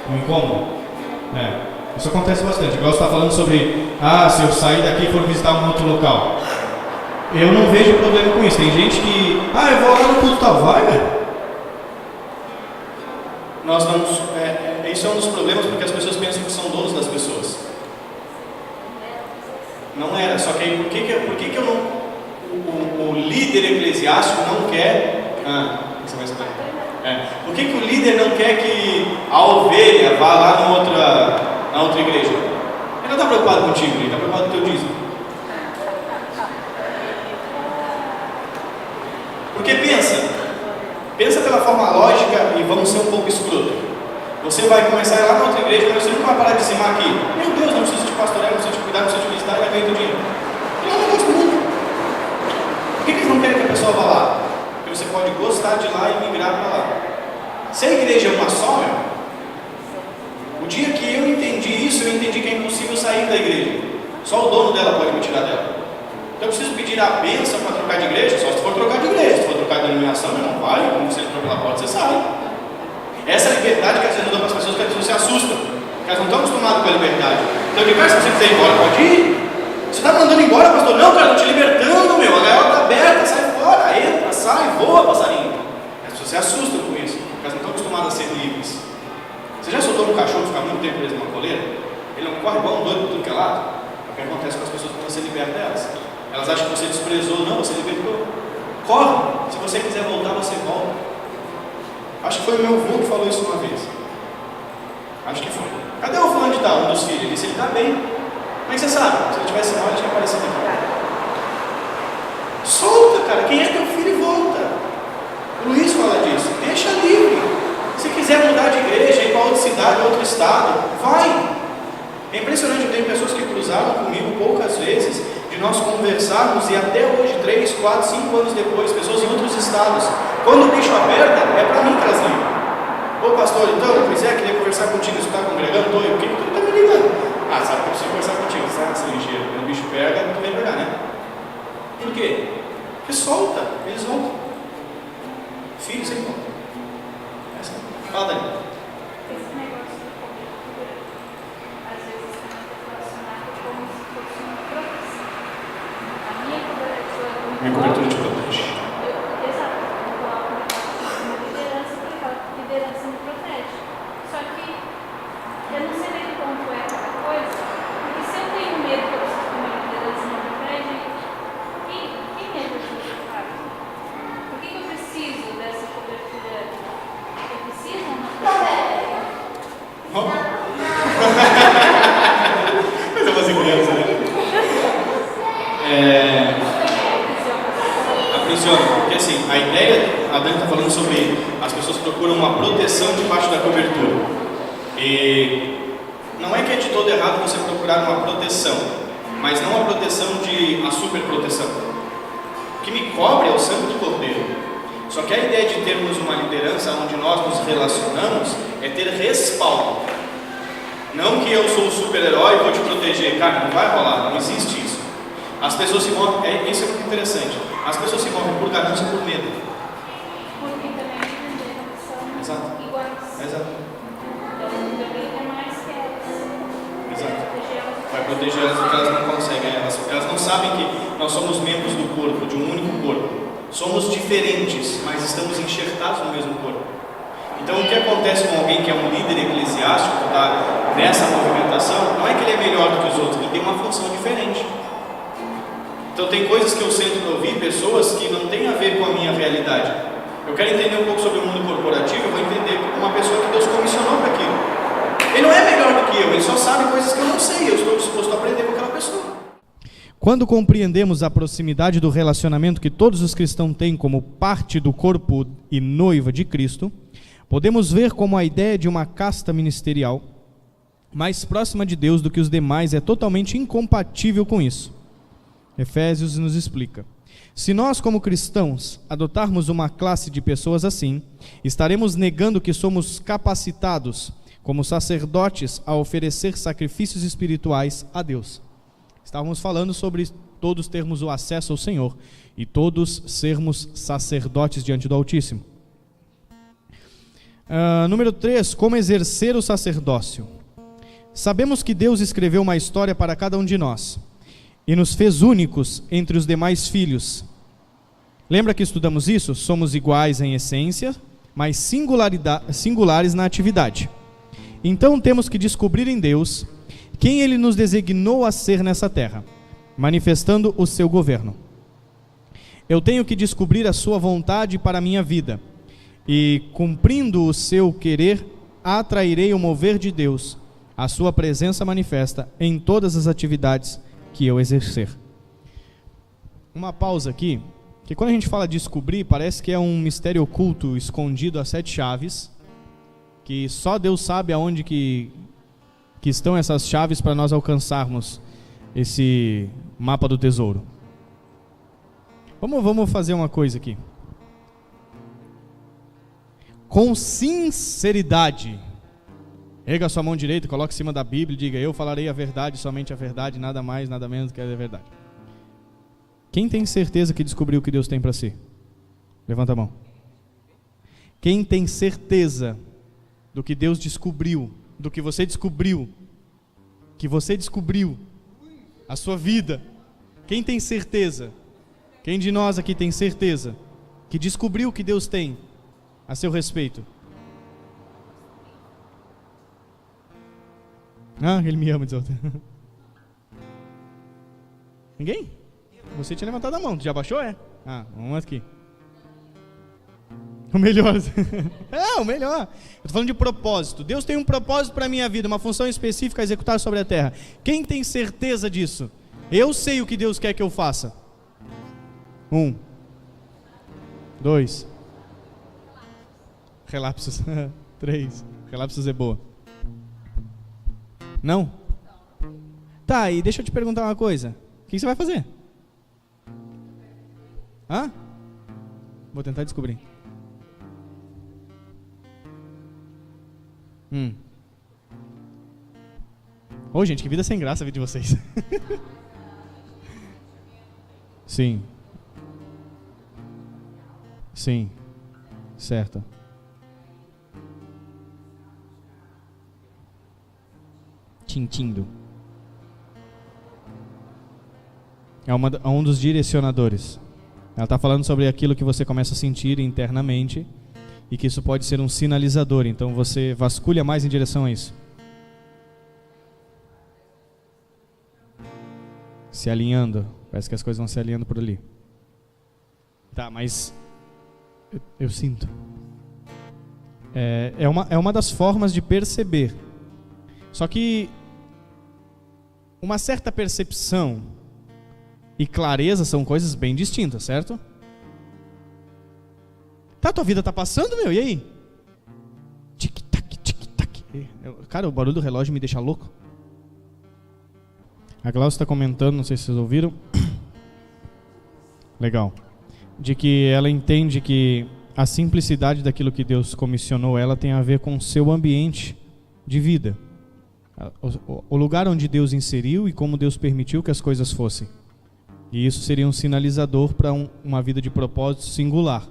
Speaker 1: Um incômodo? Isso acontece bastante. Igual você está falando sobre, se eu sair daqui e for visitar um outro local. Eu não vejo problema com isso. Tem gente que, eu vou lá no culto tal, vai, velho. Nós vamos, isso é um dos problemas porque as pessoas pensam que são donos das pessoas. Não era, só que aí por que eu não, o líder eclesiástico não quer, você vai saber. Por que o líder não quer que a ovelha vá lá na outra igreja? Ele não está preocupado contigo, ele está preocupado com o teu dízimo. Porque pensa, Pensa pela forma lógica e vamos ser um pouco escroto. Você vai começar a ir lá na outra igreja, mas você nunca vai parar de dizimar aqui. Meu Deus, não preciso de pastorear, não preciso de cuidar, não preciso de visitar, vai ganhar do dinheiro. E é um negócio muito. Por que eles não querem que a pessoa vá lá? Porque você pode gostar de ir lá e migrar para lá. Se a igreja é uma só, o dia que eu entendi isso, eu entendi que é impossível sair da igreja. Só o dono dela pode me tirar dela. Então eu preciso pedir a bênção para trocar de igreja, só se for trocar de igreja. Se for trocar de denominação, não vale. Como você entrou pela porta, você sai. Essa é a liberdade que às vezes eu dou para as pessoas, que as pessoas se assustam. Porque elas não estão acostumadas com a liberdade. Então eu digo, cara, se você quiser ir embora, pode ir. Você está mandando embora, pastor? Não, cara, eu estou te libertando, meu. A gaiola está aberta, sai fora, entra, sai, voa, passarinho. As pessoas se assustam com isso, porque elas não estão acostumadas a ser livres. Você já soltou um cachorro ficar muito tempo preso numa coleira? Ele não corre igual um doido por tudo que é lado? É o que acontece com as pessoas quando você liberta elas. Elas acham que você desprezou, não, você libertou. Corre, se você quiser voltar, você volta. Acho que foi o meu avô que falou isso uma vez. Acho que foi. Cadê o fulano de tal, um dos filhos? Ele disse, ele está bem. Como é que você sabe? Se ele tivesse mal, ele tinha aparecido aqui. Solta, cara, quem é teu filho e volta. O Luiz fala disso, deixa livre. Se quiser mudar de igreja, ir para outra cidade, outro estado, vai. É impressionante, eu tenho pessoas que cruzaram comigo poucas vezes, de nós conversarmos e até hoje, 3, 4, 5 anos depois, pessoas em outros estados. Quando o bicho aperta, é para mim que elas ligam. Ô pastor, então, pois é, queria conversar contigo, você está congregando? Estou, eu, o que tu está me ligando? Ah, sabe que eu preciso conversar contigo, você está ligeiro. Quando o bicho pega, tu vem pegar, né? Por quê? Porque solta, eles voltam. Filhos sempre voltam. Fala, Dani.
Speaker 2: Esse negócio de cobertura, às vezes também está relacionado como se fosse uma proteção. A minha cobertura é como
Speaker 1: Minha cobertura te protege.
Speaker 2: Exato, eu coloco uma liderança, porque aquela liderança me protege. Só que eu não sei nem quanto é cada coisa, porque se eu tenho medo que uma liderança me protege, quem é que eu faço? Por que eu preciso dessa cobertura? Eu preciso ou não preciso?
Speaker 1: Mas é uma criança, né? Aprisiona, porque assim, a ideia, a Dani está falando sobre as pessoas procuram uma proteção debaixo da cobertura. E não é que é de todo errado você procurar uma proteção, mas não a proteção de a super proteção. O que me cobre é o sangue do Cordeiro. Só que a ideia de termos uma liderança onde nós nos relacionamos é ter respaldo. Não que eu sou o super-herói e vou te proteger. Cara, não vai rolar, não existe isso. As pessoas se movem, isso é muito interessante. As pessoas se movem por ganância e por medo.
Speaker 2: Porque também são
Speaker 1: Exato.
Speaker 2: iguais.
Speaker 1: Exato.
Speaker 2: Então, também é mais que elas.
Speaker 1: Exato. Vai proteger elas porque elas não conseguem. Elas não sabem que nós somos membros do corpo, de um único corpo. Somos diferentes, mas estamos enxertados no mesmo corpo. Então o que acontece com alguém que é um líder eclesiástico, que está nessa movimentação, não é que ele é melhor do que os outros, ele tem uma função diferente. Então tem coisas que eu sento para ouvir, pessoas que não têm a ver com a minha realidade. Eu quero entender um pouco sobre o mundo corporativo, eu vou entender uma pessoa que Deus comissionou para aquilo. Ele não é melhor do que eu, ele só sabe coisas que eu não sei, eu estou disposto a aprender com aquela pessoa. Quando compreendemos a proximidade do relacionamento que todos os cristãos têm como parte do corpo e noiva de Cristo, podemos ver como a ideia de uma casta ministerial mais próxima de Deus do que os demais é totalmente incompatível com isso. Efésios nos explica. Se nós, como cristãos, adotarmos uma classe de pessoas assim, estaremos negando que somos capacitados, como sacerdotes, a oferecer sacrifícios espirituais a Deus. Estávamos falando sobre todos termos o acesso ao Senhor e todos sermos sacerdotes diante do Altíssimo. Número 3, como exercer o sacerdócio. Sabemos que Deus escreveu uma história para cada um de nós e nos fez únicos entre os demais filhos. Lembra que estudamos isso? Somos iguais em essência, mas singulares na atividade. Então temos que descobrir em Deus quem Ele nos designou a ser nessa terra, manifestando o seu governo. Eu tenho que descobrir a sua vontade para a minha vida, e cumprindo o seu querer, atrairei o mover de Deus, a sua presença manifesta em todas as atividades que eu exercer. Uma pausa aqui, que quando a gente fala descobrir, parece que é um mistério oculto, escondido a 7 chaves, que só Deus sabe aonde que estão essas chaves para nós alcançarmos esse mapa do tesouro. Vamos fazer uma coisa aqui. Com sinceridade, erga sua mão direita, coloque em cima da Bíblia e diga: eu falarei a verdade, somente a verdade, nada mais, nada menos que a verdade. Quem tem certeza que descobriu o que Deus tem para si? Levanta a mão. Quem tem certeza do que Deus descobriu, do que você descobriu, a sua vida? Quem tem certeza? Quem de nós aqui tem certeza que descobriu o que Deus tem a seu respeito? Ele me ama, diz outro. Ninguém? Você tinha levantado a mão, já baixou? Vamos aqui. O melhor. O melhor. Eu estou falando de propósito. Deus tem um propósito para a minha vida, uma função específica a executar sobre a terra. Quem tem certeza disso? Eu sei o que Deus quer que eu faça. 1, 2. Relapsos. 3. Relapsos é boa. Não? Tá, e deixa eu te perguntar uma coisa. O que você vai fazer? Vou tentar descobrir. Gente, que vida sem graça a vida de vocês. Sim. Certo. Tintindo. É um dos direcionadores. Ela está falando sobre aquilo que você começa a sentir internamente e que isso pode ser um sinalizador. Então você vasculha mais em direção a isso. Se alinhando. Parece que as coisas vão se alinhando por ali. Tá, mas eu sinto. É uma das formas de perceber. Só que uma certa percepção e clareza são coisas bem distintas, certo? Tá, tua vida tá passando, e aí? Tic-tac, tic-tac. Cara, o barulho do relógio me deixa louco. A Glaucia está comentando, não sei se vocês ouviram. Legal. De que ela entende que a simplicidade daquilo que Deus comissionou ela tem a ver com o seu ambiente de vida. O lugar onde Deus inseriu e como Deus permitiu que as coisas fossem. E isso seria um sinalizador para uma vida de propósito singular.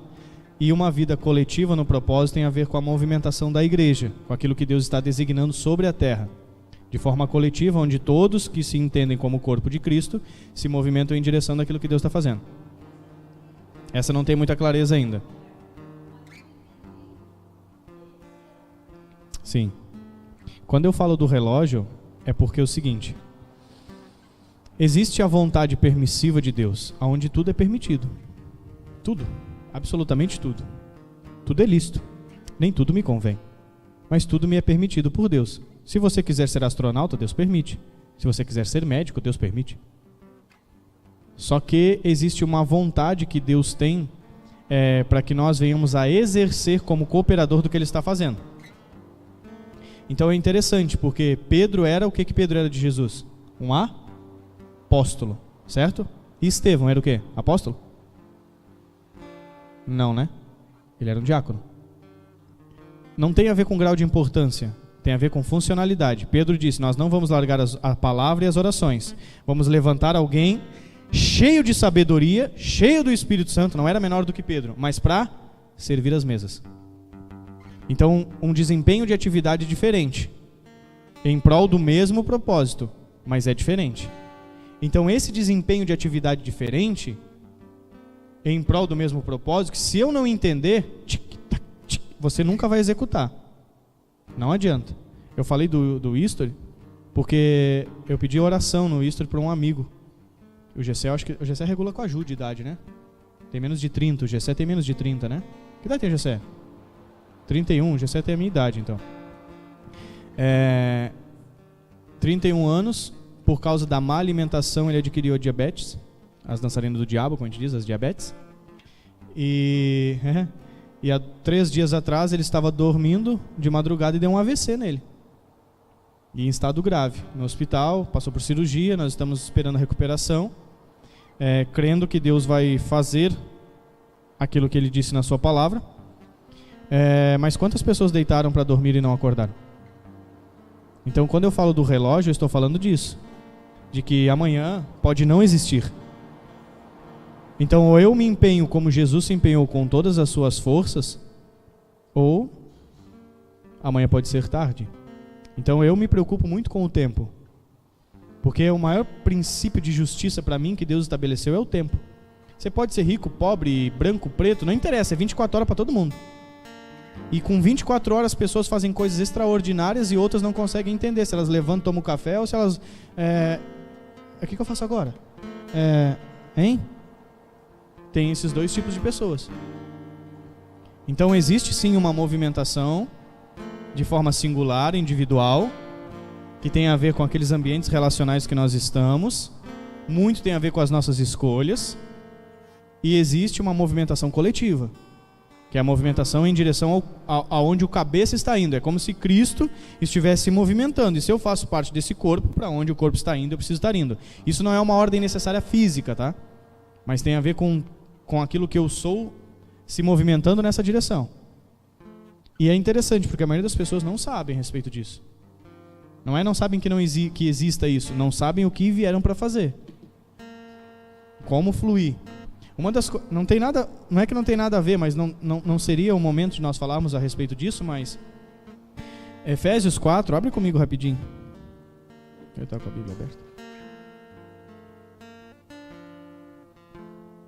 Speaker 1: E uma vida coletiva no propósito tem a ver com a movimentação da igreja, com aquilo que Deus está designando sobre a terra. De forma coletiva, onde todos que se entendem como corpo de Cristo se movimentam em direção daquilo que Deus está fazendo. Essa não tem muita clareza ainda. Sim. Quando eu falo do relógio, é porque é o seguinte: existe a vontade permissiva de Deus, onde tudo é permitido. Tudo, absolutamente tudo. Tudo é lícito. Nem tudo me convém, mas tudo me é permitido por Deus. Se você quiser ser astronauta, Deus permite. Se você quiser ser médico, Deus permite. Só que existe uma vontade que Deus tem para que nós venhamos a exercer como cooperador do que Ele está fazendo. Então é interessante, porque Pedro era o que Pedro era de Jesus? Um apóstolo, certo? E Estevão era o quê? Apóstolo? Não, né? Ele era um diácono. Não tem a ver com grau de importância, tem a ver com funcionalidade. Pedro disse: nós não vamos largar a palavra e as orações, vamos levantar alguém cheio de sabedoria, cheio do Espírito Santo, não era menor do que Pedro, mas para servir as mesas. Então, um desempenho de atividade diferente, em prol do mesmo propósito, mas é diferente. Então, esse desempenho de atividade diferente, em prol do mesmo propósito, que se eu não entender, você nunca vai executar. Não adianta. Eu falei do history, porque eu pedi oração no history para um amigo. O Gessé, acho que o Gessé regula com a Ju de idade, né? Tem menos de 30, o Gessé tem menos de 30, né? Que idade tem o Gessé? 31, o Gessé tem a minha idade, então. 31 anos, por causa da má alimentação, ele adquiriu a diabetes. As dançarinas do diabo, como a gente diz, as diabetes. E há 3 dias atrás ele estava dormindo de madrugada e deu um AVC nele. E em estado grave, no hospital, passou por cirurgia, nós estamos esperando a recuperação, crendo que Deus vai fazer aquilo que Ele disse na sua palavra. Mas quantas pessoas deitaram para dormir e não acordaram? Então, quando eu falo do relógio, eu estou falando disso, de que amanhã pode não existir. Então, ou eu me empenho como Jesus se empenhou com todas as suas forças, ou amanhã pode ser tarde. Então eu me preocupo muito com o tempo, porque o maior princípio de justiça para mim que Deus estabeleceu é o tempo. Você pode ser rico, pobre, branco, preto, não interessa, é 24 horas para todo mundo. E com 24 horas as pessoas fazem coisas extraordinárias e outras não conseguem entender se elas levantam, tomam café ou se elas... O que eu faço agora? Hein? Tem esses 2 tipos de pessoas. Então existe sim uma movimentação de forma singular, individual, que tem a ver com aqueles ambientes relacionais que nós estamos, muito tem a ver com as nossas escolhas, e existe uma movimentação coletiva, que é a movimentação em direção aonde o cabeça está indo. É como se Cristo estivesse se movimentando, e se eu faço parte desse corpo, para onde o corpo está indo, eu preciso estar indo. Isso não é uma ordem necessária física, tá? Mas tem a ver com aquilo que eu sou se movimentando nessa direção. E é interessante, porque a maioria das pessoas não sabem a respeito disso. Não sabem que exista isso, não sabem o que vieram para fazer. Como fluir. Não tem nada, não é que não tem nada a ver, mas não seria o momento de nós falarmos a respeito disso, mas Efésios 4, abre comigo rapidinho. Eu estou com a Bíblia aberta.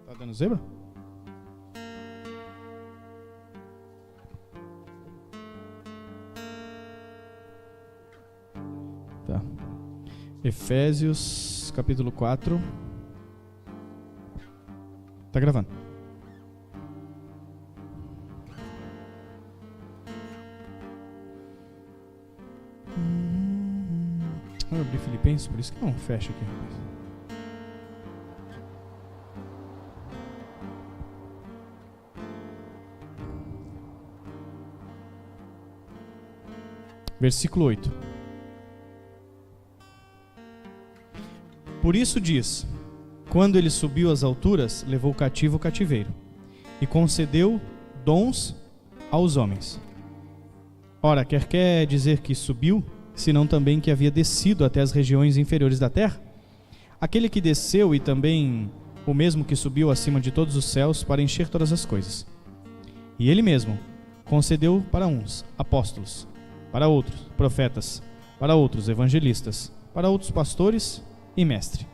Speaker 1: Tá dando zebra? Tá. Efésios capítulo 4. Tá gravando. Eu abri Filipenses, por isso que não fecha aqui. Versículo 8. Por isso diz: quando ele subiu às alturas, levou cativo o cativeiro e concedeu dons aos homens. Ora, quer dizer que subiu, senão também que havia descido até as regiões inferiores da terra? Aquele que desceu e também o mesmo que subiu acima de todos os céus para encher todas as coisas. E ele mesmo concedeu para uns apóstolos, para outros profetas, para outros evangelistas, para outros pastores e mestre.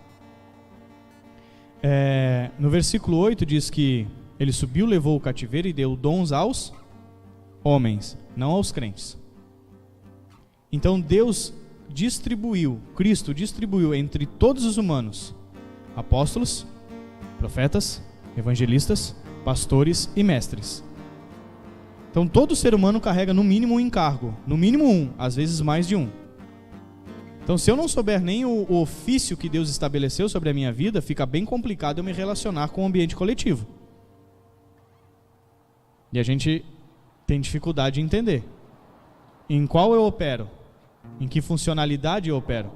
Speaker 1: No versículo 8 diz que ele subiu, levou o cativeiro e deu dons aos homens, não aos crentes. Então Deus Cristo distribuiu entre todos os humanos apóstolos, profetas, evangelistas, pastores e mestres. Então todo ser humano carrega no mínimo um encargo, no mínimo um, às vezes mais de um. Então se eu não souber nem o ofício que Deus estabeleceu sobre a minha vida, fica bem complicado eu me relacionar com o ambiente coletivo. E a gente tem dificuldade de entender em qual eu opero, em que funcionalidade eu opero.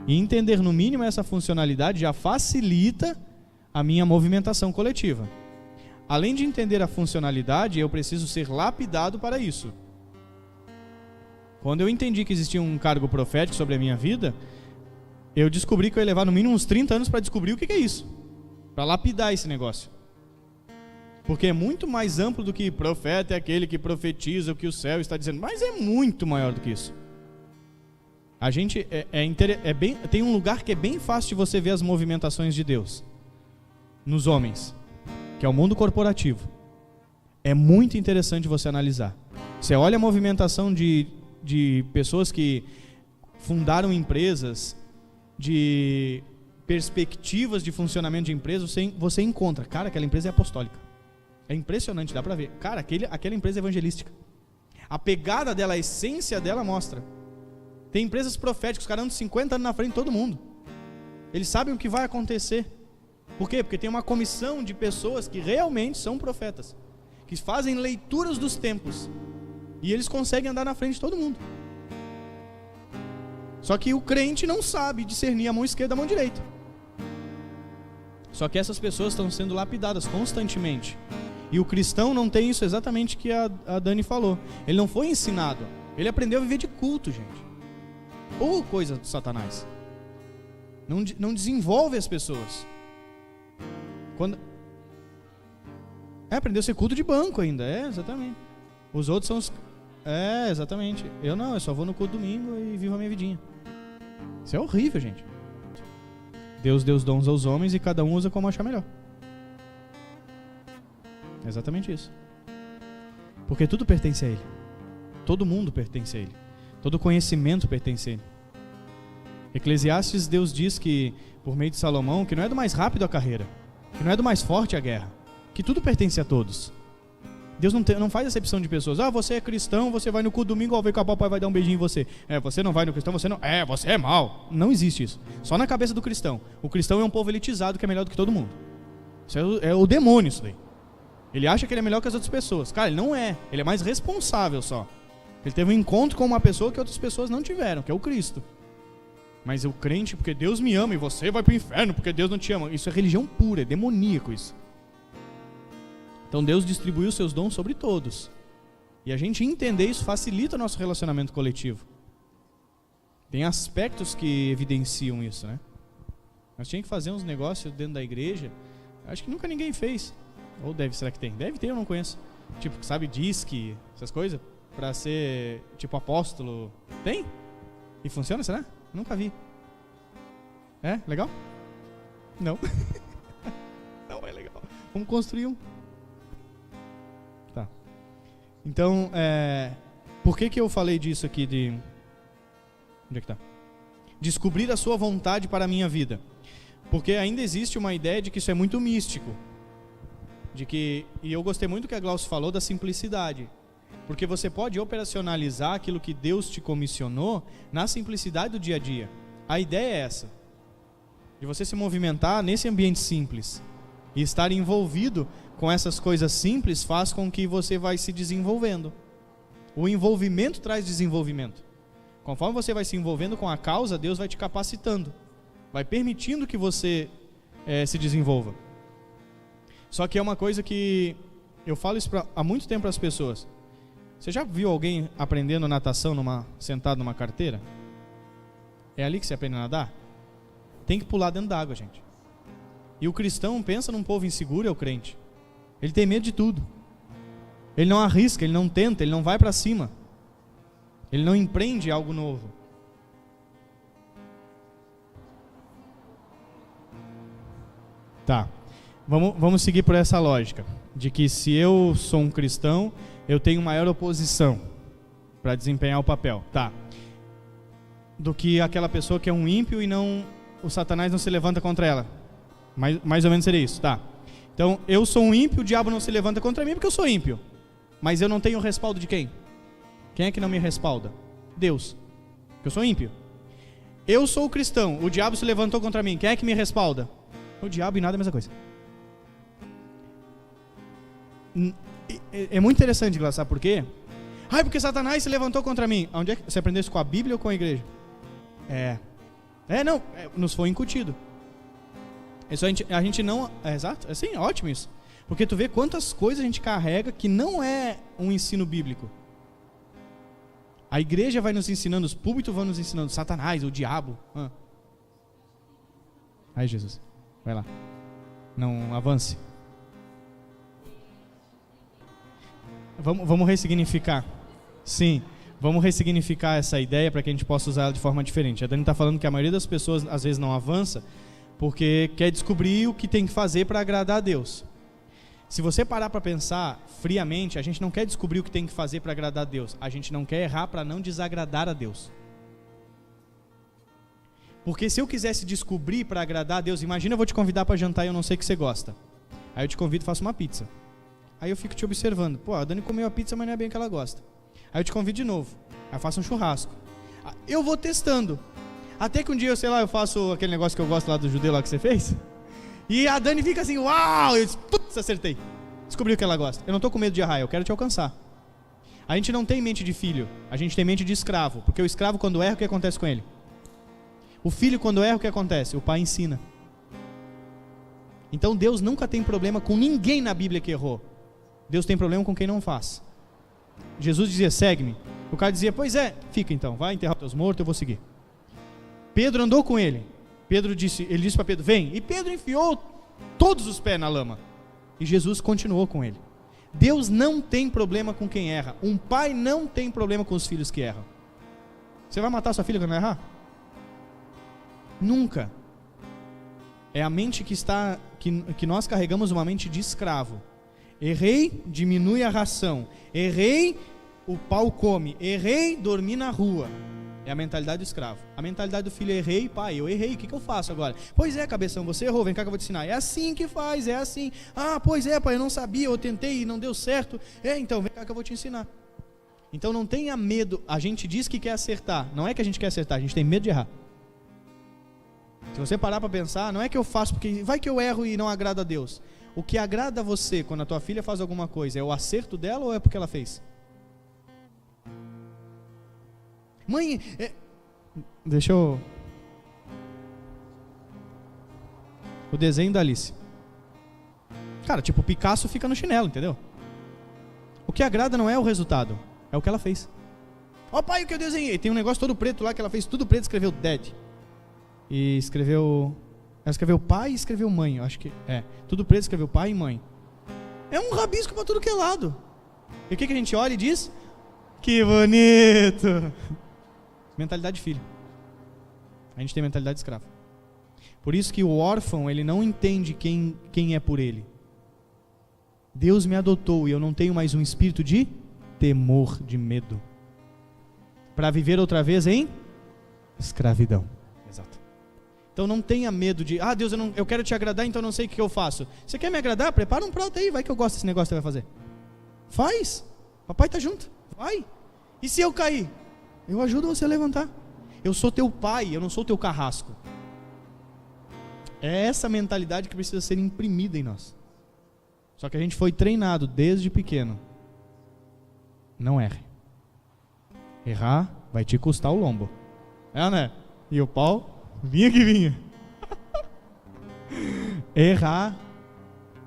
Speaker 1: E entender no mínimo essa funcionalidade já facilita a minha movimentação coletiva. Além de entender a funcionalidade, eu preciso ser lapidado para isso. Quando eu entendi que existia um cargo profético sobre a minha vida, eu descobri que eu ia levar no mínimo uns 30 anos para descobrir o que é isso, para lapidar esse negócio. Porque é muito mais amplo do que profeta é aquele que profetiza o que o céu está dizendo, mas é muito maior do que isso. A gente tem um lugar que é bem fácil de você ver as movimentações de Deus nos homens, que é o mundo corporativo. É muito interessante você analisar. Você olha a movimentação de pessoas que fundaram empresas, de perspectivas de funcionamento de empresas, você encontra, cara, aquela empresa é apostólica. É impressionante, dá pra ver. Cara, aquela empresa é evangelística. A pegada dela, a essência dela mostra. Tem empresas proféticas, os caras andam 50 anos na frente de todo mundo. Eles sabem o que vai acontecer. Por quê? Porque tem uma comissão de pessoas que realmente são profetas, que fazem leituras dos tempos, e eles conseguem andar na frente de todo mundo. Só que o crente não sabe discernir a mão esquerda da mão direita. Só que essas pessoas estão sendo lapidadas constantemente. E o cristão não tem isso exatamente que a Dani falou. Ele não foi ensinado. Ele aprendeu a viver de culto, gente. Ou coisa do Satanás. Não desenvolve as pessoas. Aprendeu a ser culto de banco ainda. Exatamente. Os outros são os... exatamente. Eu só vou no culto domingo e vivo a minha vidinha. Isso é horrível, gente. Deus deu os dons aos homens e cada um usa como achar melhor. É exatamente isso. Porque tudo pertence a Ele. Todo mundo pertence a Ele. Todo conhecimento pertence a Ele. Eclesiastes, Deus diz que, por meio de Salomão, que não é do mais rápido a carreira, que não é do mais forte a guerra, que tudo pertence a todos. Deus não faz acepção de pessoas. Você é cristão, você vai no culto domingo, ao ver que o papai vai dar um beijinho em você. Você não vai no cristão, você não... você é mau. Não existe isso. Só na cabeça do cristão. O cristão é um povo elitizado que é melhor do que todo mundo. Isso é o demônio, isso daí. Ele acha que ele é melhor que as outras pessoas. Cara, ele não é. Ele é mais responsável só. Ele teve um encontro com uma pessoa que outras pessoas não tiveram, que é o Cristo. Mas o crente, porque Deus me ama e você vai pro inferno porque Deus não te ama. Isso é religião pura, é demoníaco isso. Então Deus distribuiu seus dons sobre todos. E a gente entender isso facilita o nosso relacionamento coletivo. Tem aspectos que evidenciam isso, né? Nós tínhamos que fazer uns negócios dentro da igreja. Acho que nunca ninguém fez. Ou será que tem? Deve ter, eu não conheço. Tipo, sabe, disque, essas coisas? Pra ser, tipo, apóstolo. Tem? E funciona, será? Nunca vi. Legal? Não. Não é legal. Vamos construir um. Tá. Então, por que eu falei disso aqui de... Onde é que tá? Descobrir a sua vontade para a minha vida. Porque ainda existe uma ideia de que isso é muito místico. E eu gostei muito do que a Glaucio falou da simplicidade. Porque você pode operacionalizar aquilo que Deus te comissionou na simplicidade do dia a dia. A ideia é essa. De você se movimentar nesse ambiente simples. E estar envolvido com essas coisas simples faz com que você vai se desenvolvendo. O envolvimento traz desenvolvimento. Conforme você vai se envolvendo com a causa, Deus vai te capacitando. Vai permitindo que você se desenvolva. Só que é uma coisa que eu falo isso há muito tempo para as pessoas. Você já viu alguém aprendendo natação sentado numa carteira? É ali que você aprende a nadar? Tem que pular dentro d'água, gente. E o cristão pensa num povo inseguro, é o crente. Ele tem medo de tudo. Ele não arrisca, ele não tenta, ele não vai para cima. Ele não empreende algo novo. Tá. Vamos seguir por essa lógica. De que se eu sou um cristão, eu tenho maior oposição para desempenhar o papel. Tá. Do que aquela pessoa que é um ímpio e o Satanás não se levanta contra ela. Mais ou menos seria isso. Tá. Então, eu sou um ímpio, o diabo não se levanta contra mim porque eu sou ímpio. Mas eu não tenho o respaldo de quem? Quem é que não me respalda? Deus. Porque eu sou ímpio. Eu sou o cristão, o diabo se levantou contra mim. Quem é que me respalda? O diabo e nada é a mesma coisa. É muito interessante, Glaucio, sabe por quê? Porque Satanás se levantou contra mim. Onde é que você aprendeu isso, com a Bíblia ou com a igreja? Nos foi incutido. Isso a gente não... exato? Assim, ótimo isso. Porque tu vê quantas coisas a gente carrega que não é um ensino bíblico. A igreja vai nos ensinando, os púlpitos vão nos ensinando, Satanás, o diabo. Aí, Jesus, vai lá. Não avance. Vamos ressignificar. Sim, vamos ressignificar essa ideia para que a gente possa usar ela de forma diferente. A Dani está falando que a maioria das pessoas às vezes não avança porque quer descobrir o que tem que fazer para agradar a Deus. Se você parar para pensar friamente, a gente não quer descobrir o que tem que fazer para agradar a Deus. A gente não quer errar para não desagradar a Deus. Porque se eu quisesse descobrir para agradar a Deus, imagina eu vou te convidar para jantar e eu não sei o que você gosta. Aí eu te convido e faço uma pizza. Aí eu fico te observando. A Dani comeu a pizza, mas não é bem o que ela gosta. Aí eu te convido de novo. Aí eu faço um churrasco. Eu vou testando. Até que um dia, eu faço aquele negócio que eu gosto lá do judeu lá que você fez. E a Dani fica assim, uau, eu disse, putz, acertei. Descobri o que ela gosta. Eu não estou com medo de errar, eu quero te alcançar. A gente não tem mente de filho, a gente tem mente de escravo. Porque o escravo, quando erra, o que acontece com ele? O filho, quando erra, o que acontece? O pai ensina. Então Deus nunca tem problema com ninguém na Bíblia que errou. Deus tem problema com quem não faz. Jesus dizia, segue-me. O cara dizia, pois é, fica então, vai enterrar os teus mortos, eu vou seguir. Pedro andou com ele. Ele disse para Pedro, vem. E Pedro enfiou todos os pés na lama. E Jesus continuou com ele. Deus não tem problema com quem erra. Um pai não tem problema com os filhos que erram. Você vai matar sua filha quando errar? Nunca. É a mente que nós carregamos, uma mente de escravo. Errei, diminui a ração. Errei, o pau come. Errei, dormi na rua. É a mentalidade do escravo. A mentalidade do filho, errei, pai, eu errei, o que eu faço agora? Pois é, cabeção, você errou, vem cá que eu vou te ensinar. É assim que faz, é assim. Ah, pois é, pai, eu não sabia, eu tentei e não deu certo. Então, vem cá que eu vou te ensinar. Então não tenha medo, a gente diz que quer acertar. Não é que a gente quer acertar, a gente tem medo de errar. Se você parar para pensar, não é que eu faço porque vai que eu erro e não agrada a Deus. O que agrada a você quando a tua filha faz alguma coisa, é o acerto dela ou é porque ela fez? Mãe, deixa eu... O desenho da Alice. Cara, tipo, o Picasso fica no chinelo, entendeu? O que agrada não é o resultado, é o que ela fez. Ó, pai, o que eu desenhei? Tem um negócio todo preto lá que ela fez tudo preto, escreveu dead. E escreveu... Ela escreveu pai e escreveu mãe, eu acho que... tudo preto, escreveu pai e mãe. É um rabisco pra tudo que é lado. E o que a gente olha e diz? Que bonito! Mentalidade de filho. A gente tem mentalidade de escravo. Por isso que o órfão, ele não entende quem é por ele. Deus me adotou e eu não tenho mais um espírito de temor, de medo. Para viver outra vez em escravidão. Exato. Então não tenha medo de, Deus, eu quero te agradar, então não sei o que eu faço. Você quer me agradar? Prepara um prato aí, vai que eu gosto desse negócio que você vai fazer. Faz. Papai está junto. Vai. E se eu cair? Eu ajudo você a levantar. Eu sou teu pai, eu não sou teu carrasco. É essa mentalidade que precisa ser imprimida em nós. Só que a gente foi treinado desde pequeno. Não erre. Errar vai te custar o lombo. Né? E o pau, vinha que vinha. Errar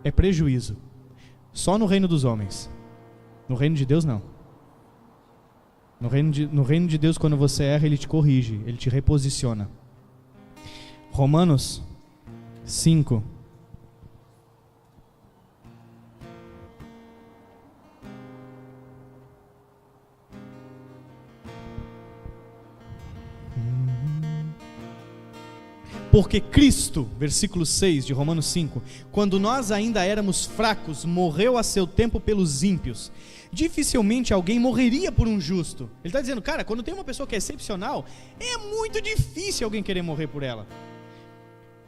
Speaker 1: é prejuízo. Só no reino dos homens. No reino de Deus, não. No reino de Deus, quando você erra, Ele te corrige, Ele te reposiciona. Romanos 5. Porque Cristo, versículo 6 de Romanos 5, quando nós ainda éramos fracos, morreu a seu tempo pelos ímpios. Dificilmente alguém morreria por um justo. Ele está dizendo, cara, quando tem uma pessoa que é excepcional, é muito difícil alguém querer morrer por ela.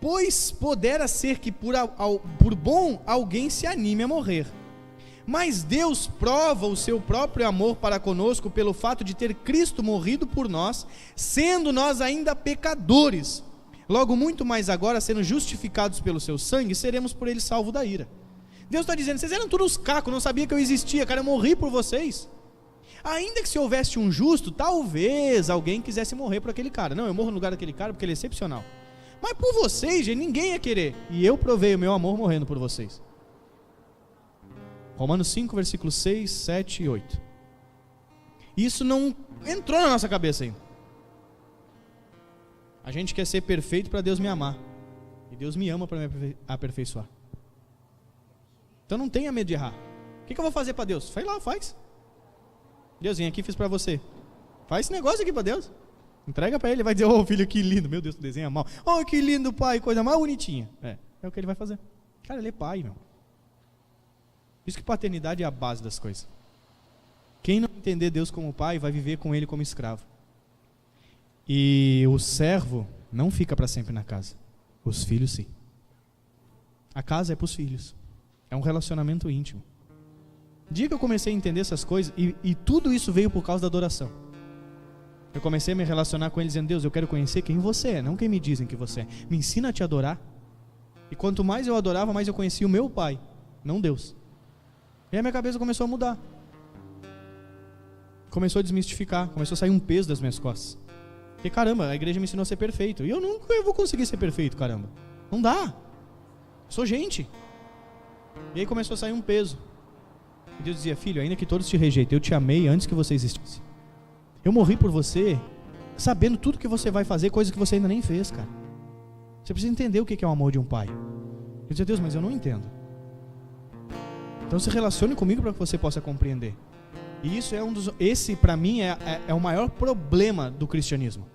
Speaker 1: Pois podera ser que por bom alguém se anime a morrer. Mas Deus prova o seu próprio amor para conosco pelo fato de ter Cristo morrido por nós, sendo nós ainda pecadores. Logo muito mais agora, sendo justificados pelo seu sangue, seremos por ele salvos da ira. Deus está dizendo, vocês eram todos cacos, não sabia que eu existia, cara, eu morri por vocês. Ainda que se houvesse um justo, talvez alguém quisesse morrer por aquele cara. Não, eu morro no lugar daquele cara porque ele é excepcional. Mas por vocês, gente, ninguém ia querer. E eu provei o meu amor morrendo por vocês. Romanos 5, versículos 6, 7 e 8. Isso não entrou na nossa cabeça ainda. A gente quer ser perfeito para Deus me amar. E Deus me ama para me aperfeiçoar. Então não tenha medo de errar. O que eu vou fazer para Deus? Vai lá, faz. Deus, vem aqui, fiz para você. Faz esse negócio aqui para Deus. Entrega para ele, vai dizer, filho, que lindo. Meu Deus, tu desenha mal. Que lindo, pai, coisa mais bonitinha. É o que ele vai fazer. Cara, ele é pai, meu. Por isso que paternidade é a base das coisas. Quem não entender Deus como pai, vai viver com ele como escravo. E o servo não fica para sempre na casa. Os filhos sim. A casa é para os filhos. É um relacionamento íntimo. Dia que eu comecei a entender essas coisas, e tudo isso veio por causa da adoração. Eu comecei a me relacionar com ele dizendo, Deus, eu quero conhecer quem você é, não quem me dizem que você é. Me ensina a te adorar. E quanto mais eu adorava, mais eu conhecia o meu pai, não Deus. E aí minha cabeça começou a mudar. Começou a desmistificar, começou a sair um peso das minhas costas. Porque caramba, a igreja me ensinou a ser perfeito. E eu nunca vou conseguir ser perfeito, caramba. Não dá. Sou gente. E aí começou a sair um peso. E Deus dizia: filho, ainda que todos te rejeitem, eu te amei antes que você existisse. Eu morri por você, sabendo tudo que você vai fazer, coisas que você ainda nem fez, cara. Você precisa entender o que é o amor de um pai. Eu dizia: Deus, mas eu não entendo. Então se relacione comigo para que você possa compreender. E isso é esse para mim é o maior problema do cristianismo.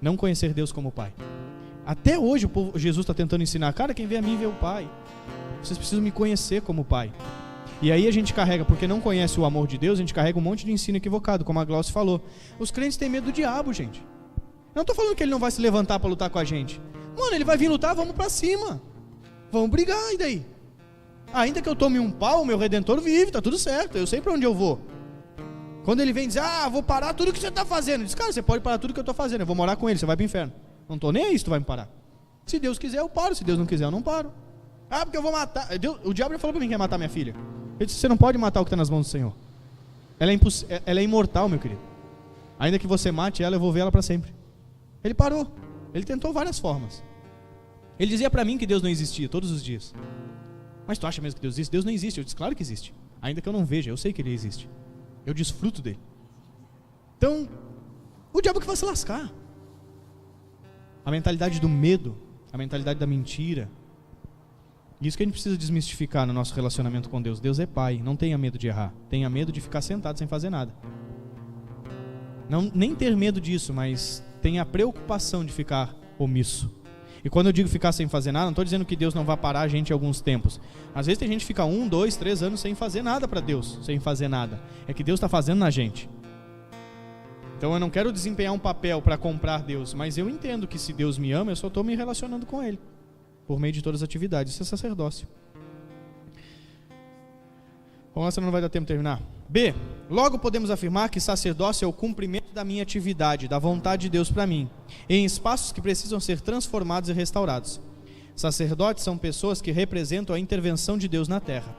Speaker 1: Não conhecer Deus como pai. Até hoje Jesus está tentando ensinar: cara, quem vê a mim vê o pai. Vocês precisam me conhecer como pai. E aí a gente carrega, porque não conhece o amor de Deus, a gente carrega um monte de ensino equivocado, como a Glaucia falou. Os crentes têm medo do diabo, gente. Eu não estou falando que ele não vai se levantar para lutar com a gente. Mano, ele vai vir lutar, vamos para cima. Vamos brigar, e daí? Ainda que eu tome um pau, meu Redentor vive, tá tudo certo, eu sei para onde eu vou. Quando ele vem dizer: vou parar tudo que você está fazendo. Diz: cara, você pode parar tudo que eu estou fazendo, eu vou morar com ele, você vai para o inferno. Não estou nem aí se tu vai me parar. Se Deus quiser eu paro, se Deus não quiser eu não paro. Porque eu vou matar. O diabo já falou para mim que ia matar minha filha. Ele disse: você não pode matar o que está nas mãos do Senhor. Ela é imortal, meu querido. Ainda que você mate ela, eu vou ver ela para sempre. Ele parou. Ele tentou várias formas. Ele dizia para mim que Deus não existia todos os dias. Mas tu acha mesmo que Deus existe? Deus não existe. Eu disse: claro que existe. Ainda que eu não veja, eu sei que ele existe. Eu desfruto dele. Então, o diabo que vai se lascar. A mentalidade do medo, a mentalidade da mentira. Isso que a gente precisa desmistificar no nosso relacionamento com Deus. Deus é pai, não tenha medo de errar. Tenha medo de ficar sentado sem fazer nada. Não, nem ter medo disso, mas tenha a preocupação de ficar omisso. E quando eu digo ficar sem fazer nada, não estou dizendo que Deus não vai parar a gente em alguns tempos. Às vezes tem gente que fica 1, 2, 3 anos sem fazer nada para Deus, sem fazer nada. É que Deus está fazendo na gente. Então eu não quero desempenhar um papel para comprar Deus, mas eu entendo que se Deus me ama, eu só estou me relacionando com Ele, por meio de todas as atividades. Isso é sacerdócio. Vamos lá, senão não vai dar tempo de terminar. B. Logo podemos afirmar que sacerdócio é o cumprimento da minha atividade, da vontade de Deus para mim, em espaços que precisam ser transformados e restaurados. Sacerdotes são pessoas que representam a intervenção de Deus na terra.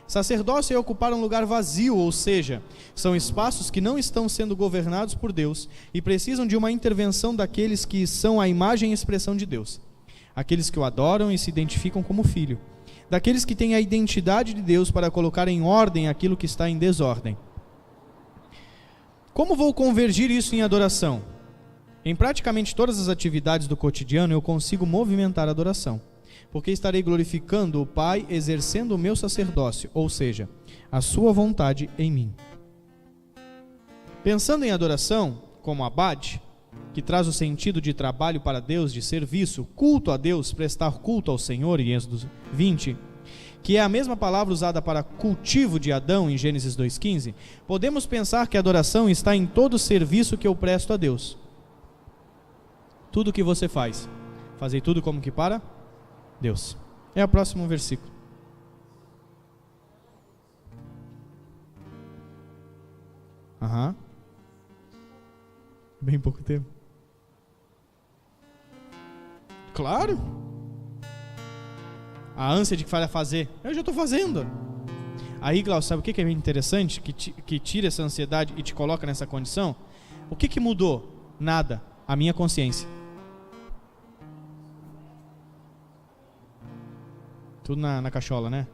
Speaker 1: Sacerdócio é ocupar um lugar vazio, ou seja, são espaços que não estão sendo governados por Deus e precisam de uma intervenção daqueles que são a imagem e expressão de Deus. Aqueles que o adoram e se identificam como filho. Daqueles que têm a identidade de Deus para colocar em ordem aquilo que está em desordem. Como vou convergir isso em adoração? Em praticamente todas as atividades do cotidiano eu consigo movimentar a adoração, porque estarei glorificando o Pai exercendo o meu sacerdócio, ou seja, a sua vontade em mim. Pensando em adoração, como abade, que traz o sentido de trabalho para Deus, de serviço, culto a Deus, prestar culto ao Senhor, em Êxodo 20, que é a mesma palavra usada para cultivo de Adão, em Gênesis 2,15, podemos pensar que a adoração está em todo o serviço que eu presto a Deus. Tudo o que você faz, fazei tudo como que para Deus. É o próximo versículo. Bem pouco tempo. Claro. A ânsia de que vai fazer. Eu já estou fazendo. Aí, Glaucio, sabe o que é interessante? Que tira essa ansiedade e te coloca nessa condição? O que mudou? Nada. A minha consciência. Tudo na cachola, né?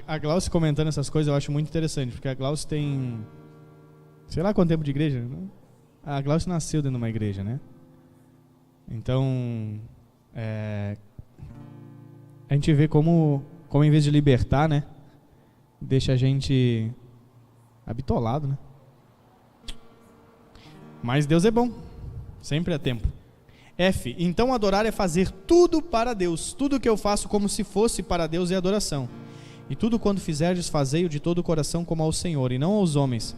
Speaker 1: A Glaucia comentando essas coisas eu acho muito interessante, porque a Glaucia tem sei lá quanto tempo de igreja, né? A Glaucia nasceu dentro de uma igreja, né? Então a gente vê como em vez de libertar, né, deixa a gente habitolado, né? Mas Deus é bom, sempre é tempo. F. Então adorar é fazer tudo para Deus. Tudo que eu faço como se fosse para Deus é adoração. E tudo quando fizerdes, fazei-o de todo o coração como ao Senhor, e não aos homens,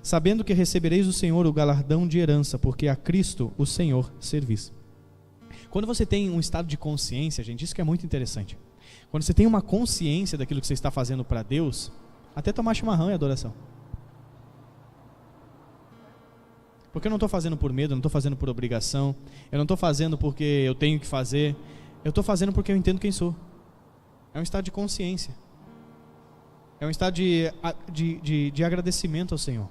Speaker 1: sabendo que recebereis do Senhor o galardão de herança, porque a Cristo, o Senhor, servis. Quando você tem um estado de consciência, gente, isso que é muito interessante. Quando você tem uma consciência daquilo que você está fazendo para Deus, até tomar chimarrão é adoração. Porque eu não estou fazendo por medo, eu não estou fazendo por obrigação, eu não estou fazendo porque eu tenho que fazer, eu estou fazendo porque eu entendo quem sou. É um estado de consciência. É um estado de agradecimento ao Senhor.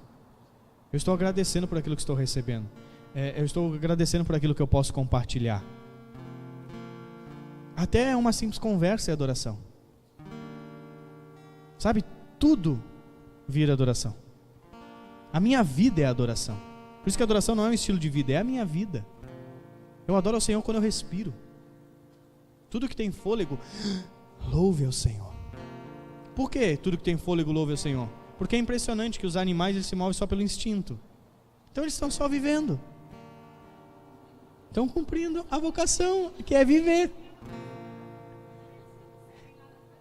Speaker 1: Eu estou agradecendo por aquilo que estou recebendo. Eu estou agradecendo por aquilo que eu posso compartilhar. Até uma simples conversa é adoração. Sabe, tudo vira adoração. A minha vida é adoração. Por isso que a adoração não é um estilo de vida, é a minha vida. Eu adoro ao Senhor quando eu respiro. Tudo que tem fôlego, louve ao Senhor. Por que tudo que tem fôlego louve ao Senhor? Porque é impressionante que os animais eles se movem só pelo instinto. Então eles estão só vivendo. Estão cumprindo a vocação, que é viver.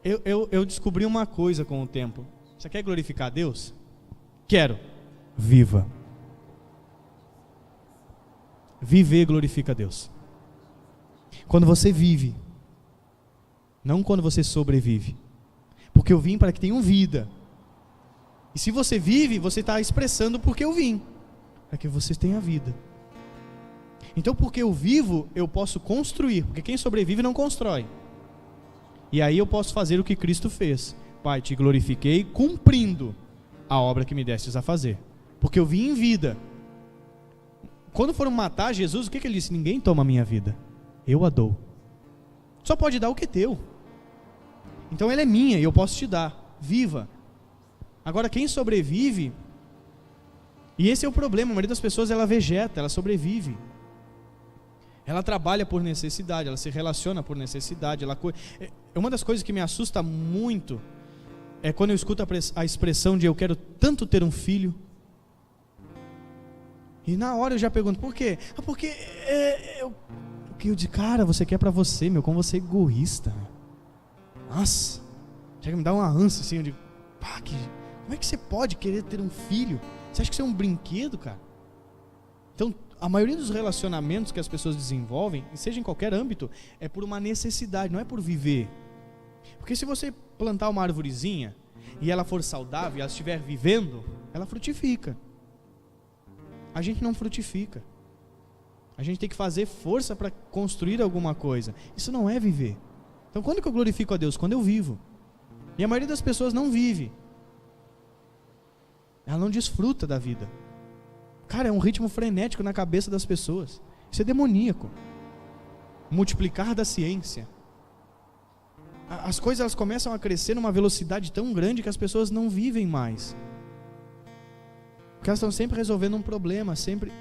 Speaker 1: Eu descobri uma coisa com o tempo. Você quer glorificar a Deus? Quero. Viva. Viver glorifica a Deus. Quando você vive, não quando você sobrevive. Porque eu vim para que tenham vida. E se você vive, você está expressando porque eu vim. Para que você tenha vida. Então porque eu vivo, eu posso construir. Porque quem sobrevive não constrói. E aí eu posso fazer o que Cristo fez. Pai, te glorifiquei cumprindo a obra que me destes a fazer. Porque eu vim em vida. Quando foram matar Jesus, o que ele disse? Ninguém toma a minha vida. Eu a dou. Só pode dar o que é teu. Então ela é minha e eu posso te dar. Viva. Agora quem sobrevive, e esse é o problema, a maioria das pessoas ela vegeta, ela sobrevive. Ela trabalha por necessidade, ela se relaciona por necessidade. Uma das coisas que me assusta muito é quando eu escuto a expressão de eu quero tanto ter um filho. E na hora eu já pergunto, por quê? Porque eu digo, cara, você quer pra você, meu, como você é egoísta. Nossa, chega a me dar uma ânsia assim, eu digo, pá, como é que você pode querer ter um filho? Você acha que isso é um brinquedo, cara? Então, a maioria dos relacionamentos que as pessoas desenvolvem, seja em qualquer âmbito, é por uma necessidade, não é por viver. Porque se você plantar uma arvorezinha e ela for saudável e ela estiver vivendo, ela frutifica. A gente não frutifica. A gente tem que fazer força para construir alguma coisa. Isso não é viver. Então quando que eu glorifico a Deus? Quando eu vivo. E a maioria das pessoas não vive. Ela não desfruta da vida. Cara, é um ritmo frenético na cabeça das pessoas. Isso é demoníaco. Multiplicar da ciência. As coisas elas começam a crescer numa velocidade tão grande que as pessoas não vivem mais. Porque elas estão sempre resolvendo um problema, sempre.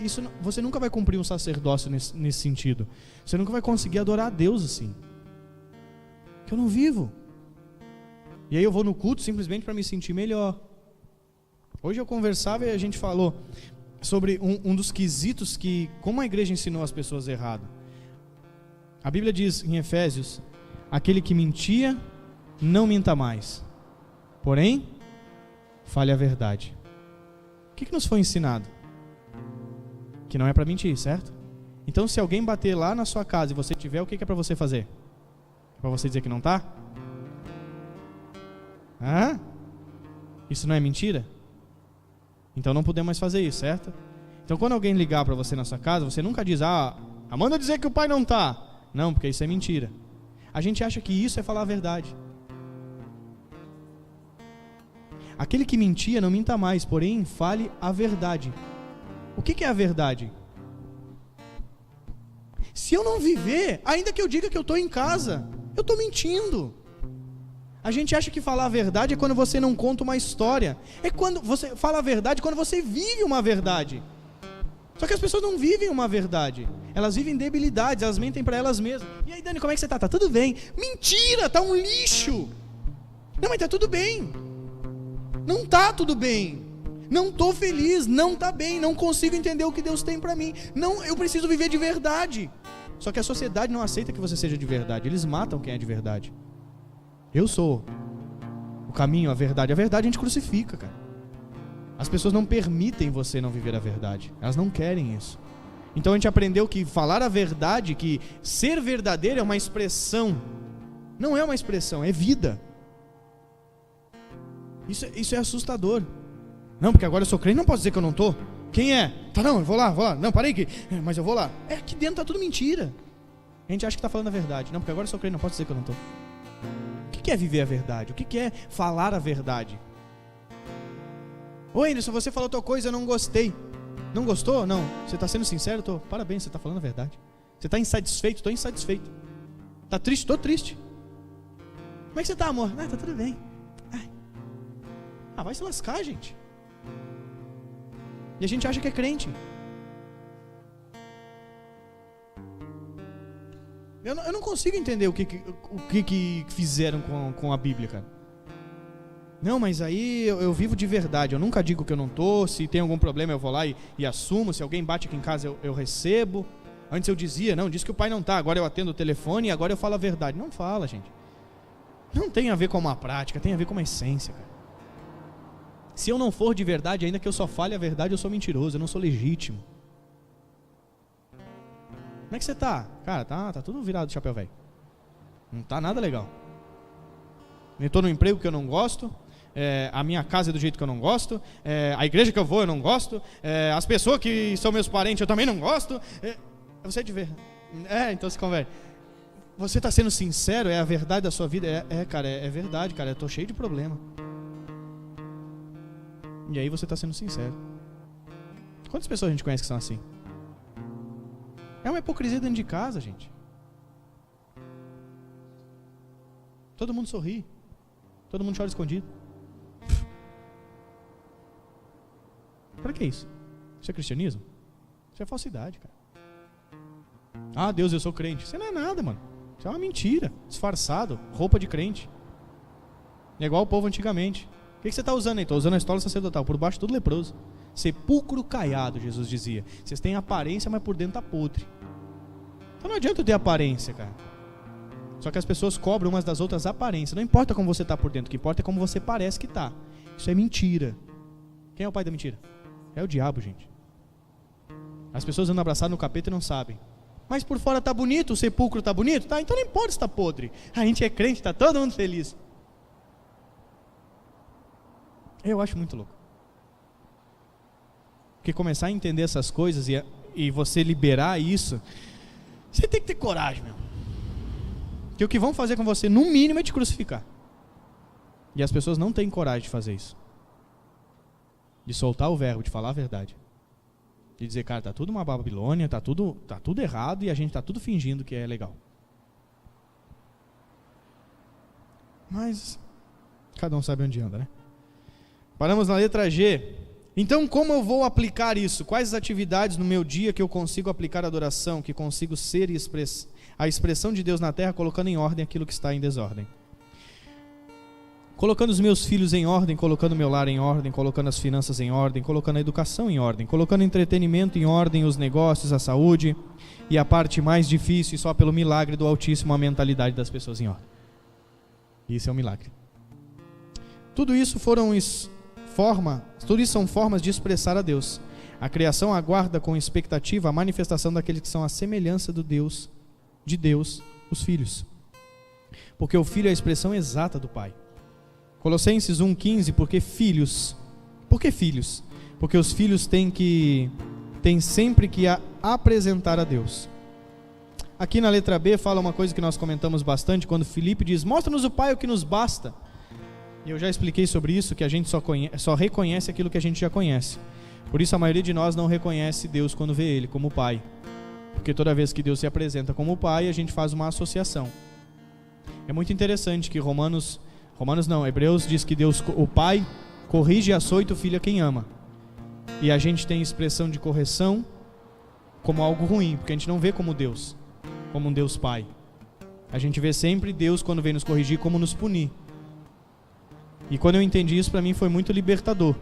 Speaker 1: Você nunca vai cumprir um sacerdócio nesse sentido. Você nunca vai conseguir adorar a Deus assim. Que eu não vivo. E aí eu vou no culto simplesmente para me sentir melhor. Hoje eu conversava e a gente falou sobre um dos quesitos que, como a igreja ensinou as pessoas errado. A Bíblia diz em Efésios, aquele que mentia, não minta mais. Porém, fale a verdade. O que nos foi ensinado? Que não é para mentir, certo? Então se alguém bater lá na sua casa e você tiver, o que é para você fazer? É para você dizer que não está? Isso não é mentira? Então não podemos mais fazer isso, certo? Então quando alguém ligar para você na sua casa, você nunca diz, manda dizer que o pai não está. Não, porque isso é mentira. A gente acha que isso é falar a verdade. Aquele que mentia, não minta mais, porém fale a verdade. O que é a verdade? Se eu não viver, ainda que eu diga que eu estou em casa, eu estou mentindo. A gente acha que falar a verdade é quando você não conta uma história. É quando você fala a verdade, quando você vive uma verdade. Só que as pessoas não vivem uma verdade. Elas vivem debilidades, elas mentem para elas mesmas. E aí, Dani, como é que você está? Tá tudo bem. Mentira, tá um lixo. Não, mas tá tudo bem. Não tá tudo bem. Não tô feliz, não tá bem, não consigo entender o que Deus tem para mim. Não, eu preciso viver de verdade. Só que a sociedade não aceita que você seja de verdade. Eles matam quem é de verdade. Eu sou o caminho, a verdade. A verdade a gente crucifica, cara. As pessoas não permitem você não viver a verdade. Elas não querem isso. Então a gente aprendeu que falar a verdade, que ser verdadeiro é uma expressão. Não é uma expressão, é vida. Isso é assustador. Não, porque agora eu sou crente, não posso dizer que eu não estou. Quem é? Tá, não, eu vou lá. Não, parei aqui. Mas eu vou lá. Aqui dentro tá tudo mentira. A gente acha que está falando a verdade. Não, porque agora eu sou crente, não posso dizer que eu não estou. O que é viver a verdade? O que é falar a verdade? Oi, Anderson, você falou tua coisa, eu não gostei. Não gostou? Não. Você está sendo sincero? Tô. Parabéns, você está falando a verdade. Você está insatisfeito? Estou insatisfeito. Está triste? Estou triste. Como é que você está, amor? Tá tudo bem. Vai se lascar, gente. E a gente acha que é crente. Eu não consigo entender o que fizeram com a Bíblia, cara. Não, mas aí eu vivo de verdade. Eu nunca digo que eu não estou. Se tem algum problema eu vou lá e assumo. Se alguém bate aqui em casa eu recebo. Antes eu dizia, não, disse que o pai não está. Agora eu atendo o telefone e agora eu falo a verdade. Não fala, gente. Não tem a ver com uma prática, tem a ver com uma essência, cara. Se eu não for de verdade, ainda que eu só fale a verdade, eu sou mentiroso, eu não sou legítimo. Como é que você tá? Cara, tá tudo virado de chapéu velho. Não tá nada legal. Eu estou no emprego que eu não gosto, a minha casa é do jeito que eu não gosto, a igreja que eu vou eu não gosto, as pessoas que são meus parentes eu também não gosto. Você é de ver. Então se converte. Você está sendo sincero? É a verdade da sua vida? Cara, é verdade, cara, eu estou cheio de problema. E aí você está sendo sincero. Quantas pessoas a gente conhece que são assim? É uma hipocrisia dentro de casa, gente. Todo mundo sorri. Todo mundo chora escondido. Para que isso? Isso é cristianismo? Isso é falsidade, cara. Deus, eu sou crente. Isso não é nada, mano. Isso é uma mentira. Disfarçado. Roupa de crente. É igual o povo antigamente. O que você está usando aí? Estou usando a estola sacerdotal, por baixo tudo leproso. Sepulcro caiado, Jesus dizia. Vocês têm aparência, mas por dentro está podre. Então não adianta ter aparência, cara. Só que as pessoas cobram umas das outras aparências. Não importa como você está por dentro, o que importa é como você parece que está. Isso é mentira. Quem é o pai da mentira? É o diabo, gente. As pessoas andam abraçadas no capeta e não sabem. Mas por fora está bonito, o sepulcro está bonito? Tá, então não importa se está podre. A gente é crente, está todo mundo feliz. Eu acho muito louco. Porque começar a entender essas coisas e você liberar isso, você tem que ter coragem, meu. Porque o que vão fazer com você, no mínimo, é te crucificar. E as pessoas não têm coragem de fazer isso. De soltar o verbo, de falar a verdade. De dizer, cara, tá tudo uma Babilônia, tá tudo errado e a gente tá tudo fingindo que é legal. Mas cada um sabe onde anda, né? Paramos na letra G. Então, como eu vou aplicar isso? Quais as atividades no meu dia que eu consigo aplicar a adoração, que consigo ser a expressão de Deus na terra, colocando em ordem aquilo que está em desordem? Colocando os meus filhos em ordem, colocando o meu lar em ordem, colocando as finanças em ordem, colocando a educação em ordem, colocando o entretenimento em ordem, os negócios, a saúde e a parte mais difícil, e só pelo milagre do Altíssimo, a mentalidade das pessoas em ordem. Isso é um milagre. Tudo isso são formas de expressar a Deus. A criação aguarda com expectativa a manifestação daqueles que são a semelhança de Deus, os filhos. Porque o filho é a expressão exata do Pai. Colossenses 1,15, por que filhos? Por que filhos? Porque os filhos têm sempre que apresentar a Deus. Aqui na letra B fala uma coisa que nós comentamos bastante, quando Filipe diz, mostra-nos o Pai o que nos basta. E eu já expliquei sobre isso, que a gente só reconhece aquilo que a gente já conhece. Por isso a maioria de nós não reconhece Deus quando vê Ele como Pai. Porque toda vez que Deus se apresenta como Pai, a gente faz uma associação. É muito interessante que Hebreus diz que Deus, o Pai, corrige e açoita o filho a quem ama. E a gente tem expressão de correção como algo ruim, porque a gente não vê como Deus, como um Deus Pai. A gente vê sempre Deus, quando vem nos corrigir, como nos punir. E quando eu entendi isso, para mim foi muito libertador.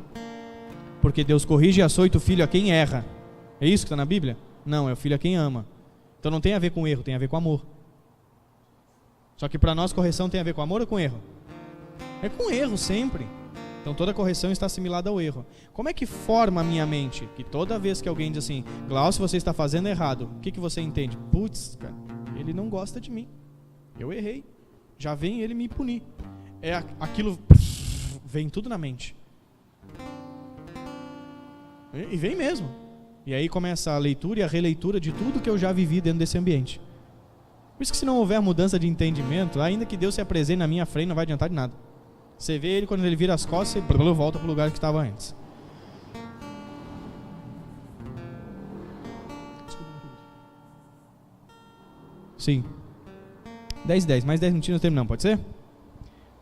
Speaker 1: Porque Deus corrige e açoita o filho a quem erra. É isso que está na Bíblia? Não, é o filho a quem ama. Então não tem a ver com erro, tem a ver com amor. Só que para nós correção tem a ver com amor ou com erro? É com erro sempre. Então toda correção está assimilada ao erro. Como é que forma a minha mente? Que toda vez que alguém diz assim, Glaucio, você está fazendo errado, o que você entende? Putz, cara, ele não gosta de mim. Eu errei. Já vem ele me punir. Aquilo vem tudo na mente. E vem mesmo. E aí começa a leitura e a releitura de tudo que eu já vivi dentro desse ambiente. Por isso que se não houver mudança de entendimento, ainda que Deus se apresente na minha frente, não vai adiantar de nada. Você vê ele, quando ele vira as costas, e volta para o lugar que estava antes. Sim. 10, mais 10 minutinhos terminamos, pode ser?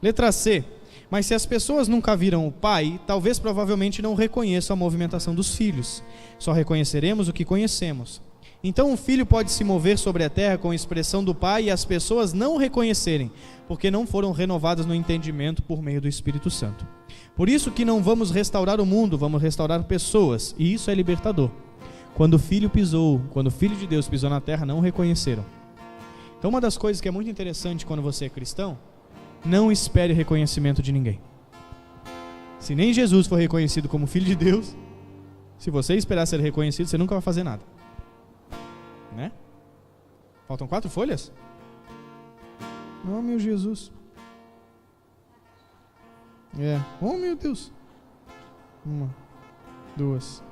Speaker 1: Letra C. Mas se as pessoas nunca viram o pai, talvez provavelmente não reconheçam a movimentação dos filhos. Só reconheceremos o que conhecemos. Então um filho pode se mover sobre a terra com a expressão do pai e as pessoas não o reconhecerem, porque não foram renovadas no entendimento por meio do Espírito Santo. Por isso que não vamos restaurar o mundo, vamos restaurar pessoas, e isso é libertador. Quando o filho de Deus pisou na terra, não o reconheceram. Então uma das coisas que é muito interessante quando você é cristão, não espere reconhecimento de ninguém. Se nem Jesus foi reconhecido como filho de Deus, se você esperar ser reconhecido, você nunca vai fazer nada. Né? Faltam 4 folhas? Oh, meu Jesus. Oh, meu Deus. 1, 2.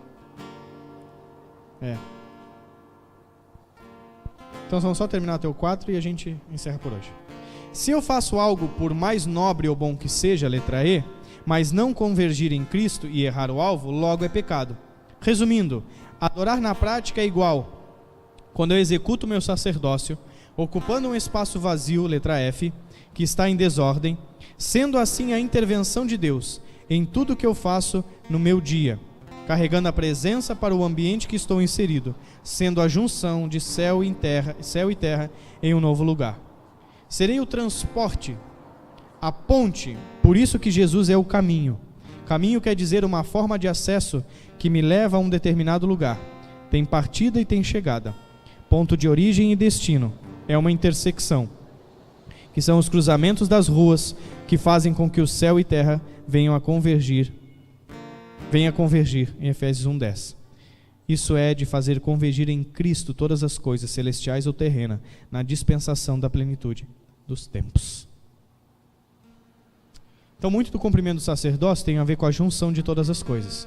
Speaker 1: Então vamos só terminar até o 4 e a gente encerra por hoje. Se eu faço algo por mais nobre ou bom que seja, letra E, mas não convergir em Cristo e errar o alvo, logo é pecado. Resumindo, adorar na prática é igual quando eu executo meu sacerdócio, ocupando um espaço vazio, letra F, que está em desordem, sendo assim a intervenção de Deus em tudo que eu faço no meu dia, carregando a presença para o ambiente que estou inserido, sendo a junção de céu e terra em um novo lugar. Serei o transporte, a ponte, por isso que Jesus é o caminho. Caminho quer dizer uma forma de acesso que me leva a um determinado lugar. Tem partida e tem chegada. Ponto de origem e destino. É uma intersecção, que são os cruzamentos das ruas que fazem com que o céu e terra venham a convergir em Efésios 1:10. Isso é de fazer convergir em Cristo todas as coisas, celestiais ou terrenas, na dispensação da plenitude dos tempos. Então, muito do cumprimento do sacerdócio tem a ver com a junção de todas as coisas.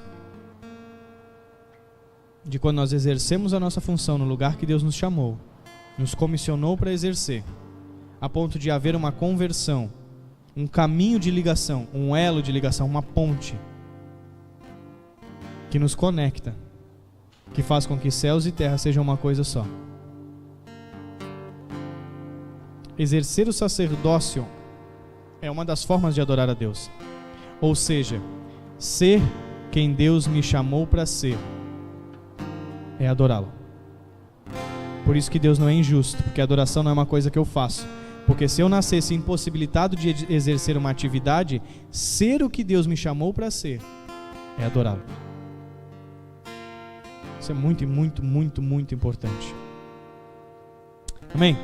Speaker 1: De quando nós exercemos a nossa função no lugar que Deus nos chamou, nos comissionou para exercer, a ponto de haver uma conversão, um caminho de ligação, um elo de ligação, uma ponte, que nos conecta, que faz com que céus e terra sejam uma coisa só. Exercer o sacerdócio é uma das formas de adorar a Deus. Ou seja, ser quem Deus me chamou para ser é adorá-lo. Por isso que Deus não é injusto, porque a adoração não é uma coisa que eu faço. Porque se eu nascesse impossibilitado de exercer uma atividade, ser o que Deus me chamou para ser é adorá-lo. Isso é muito, muito, muito, muito importante. Amém?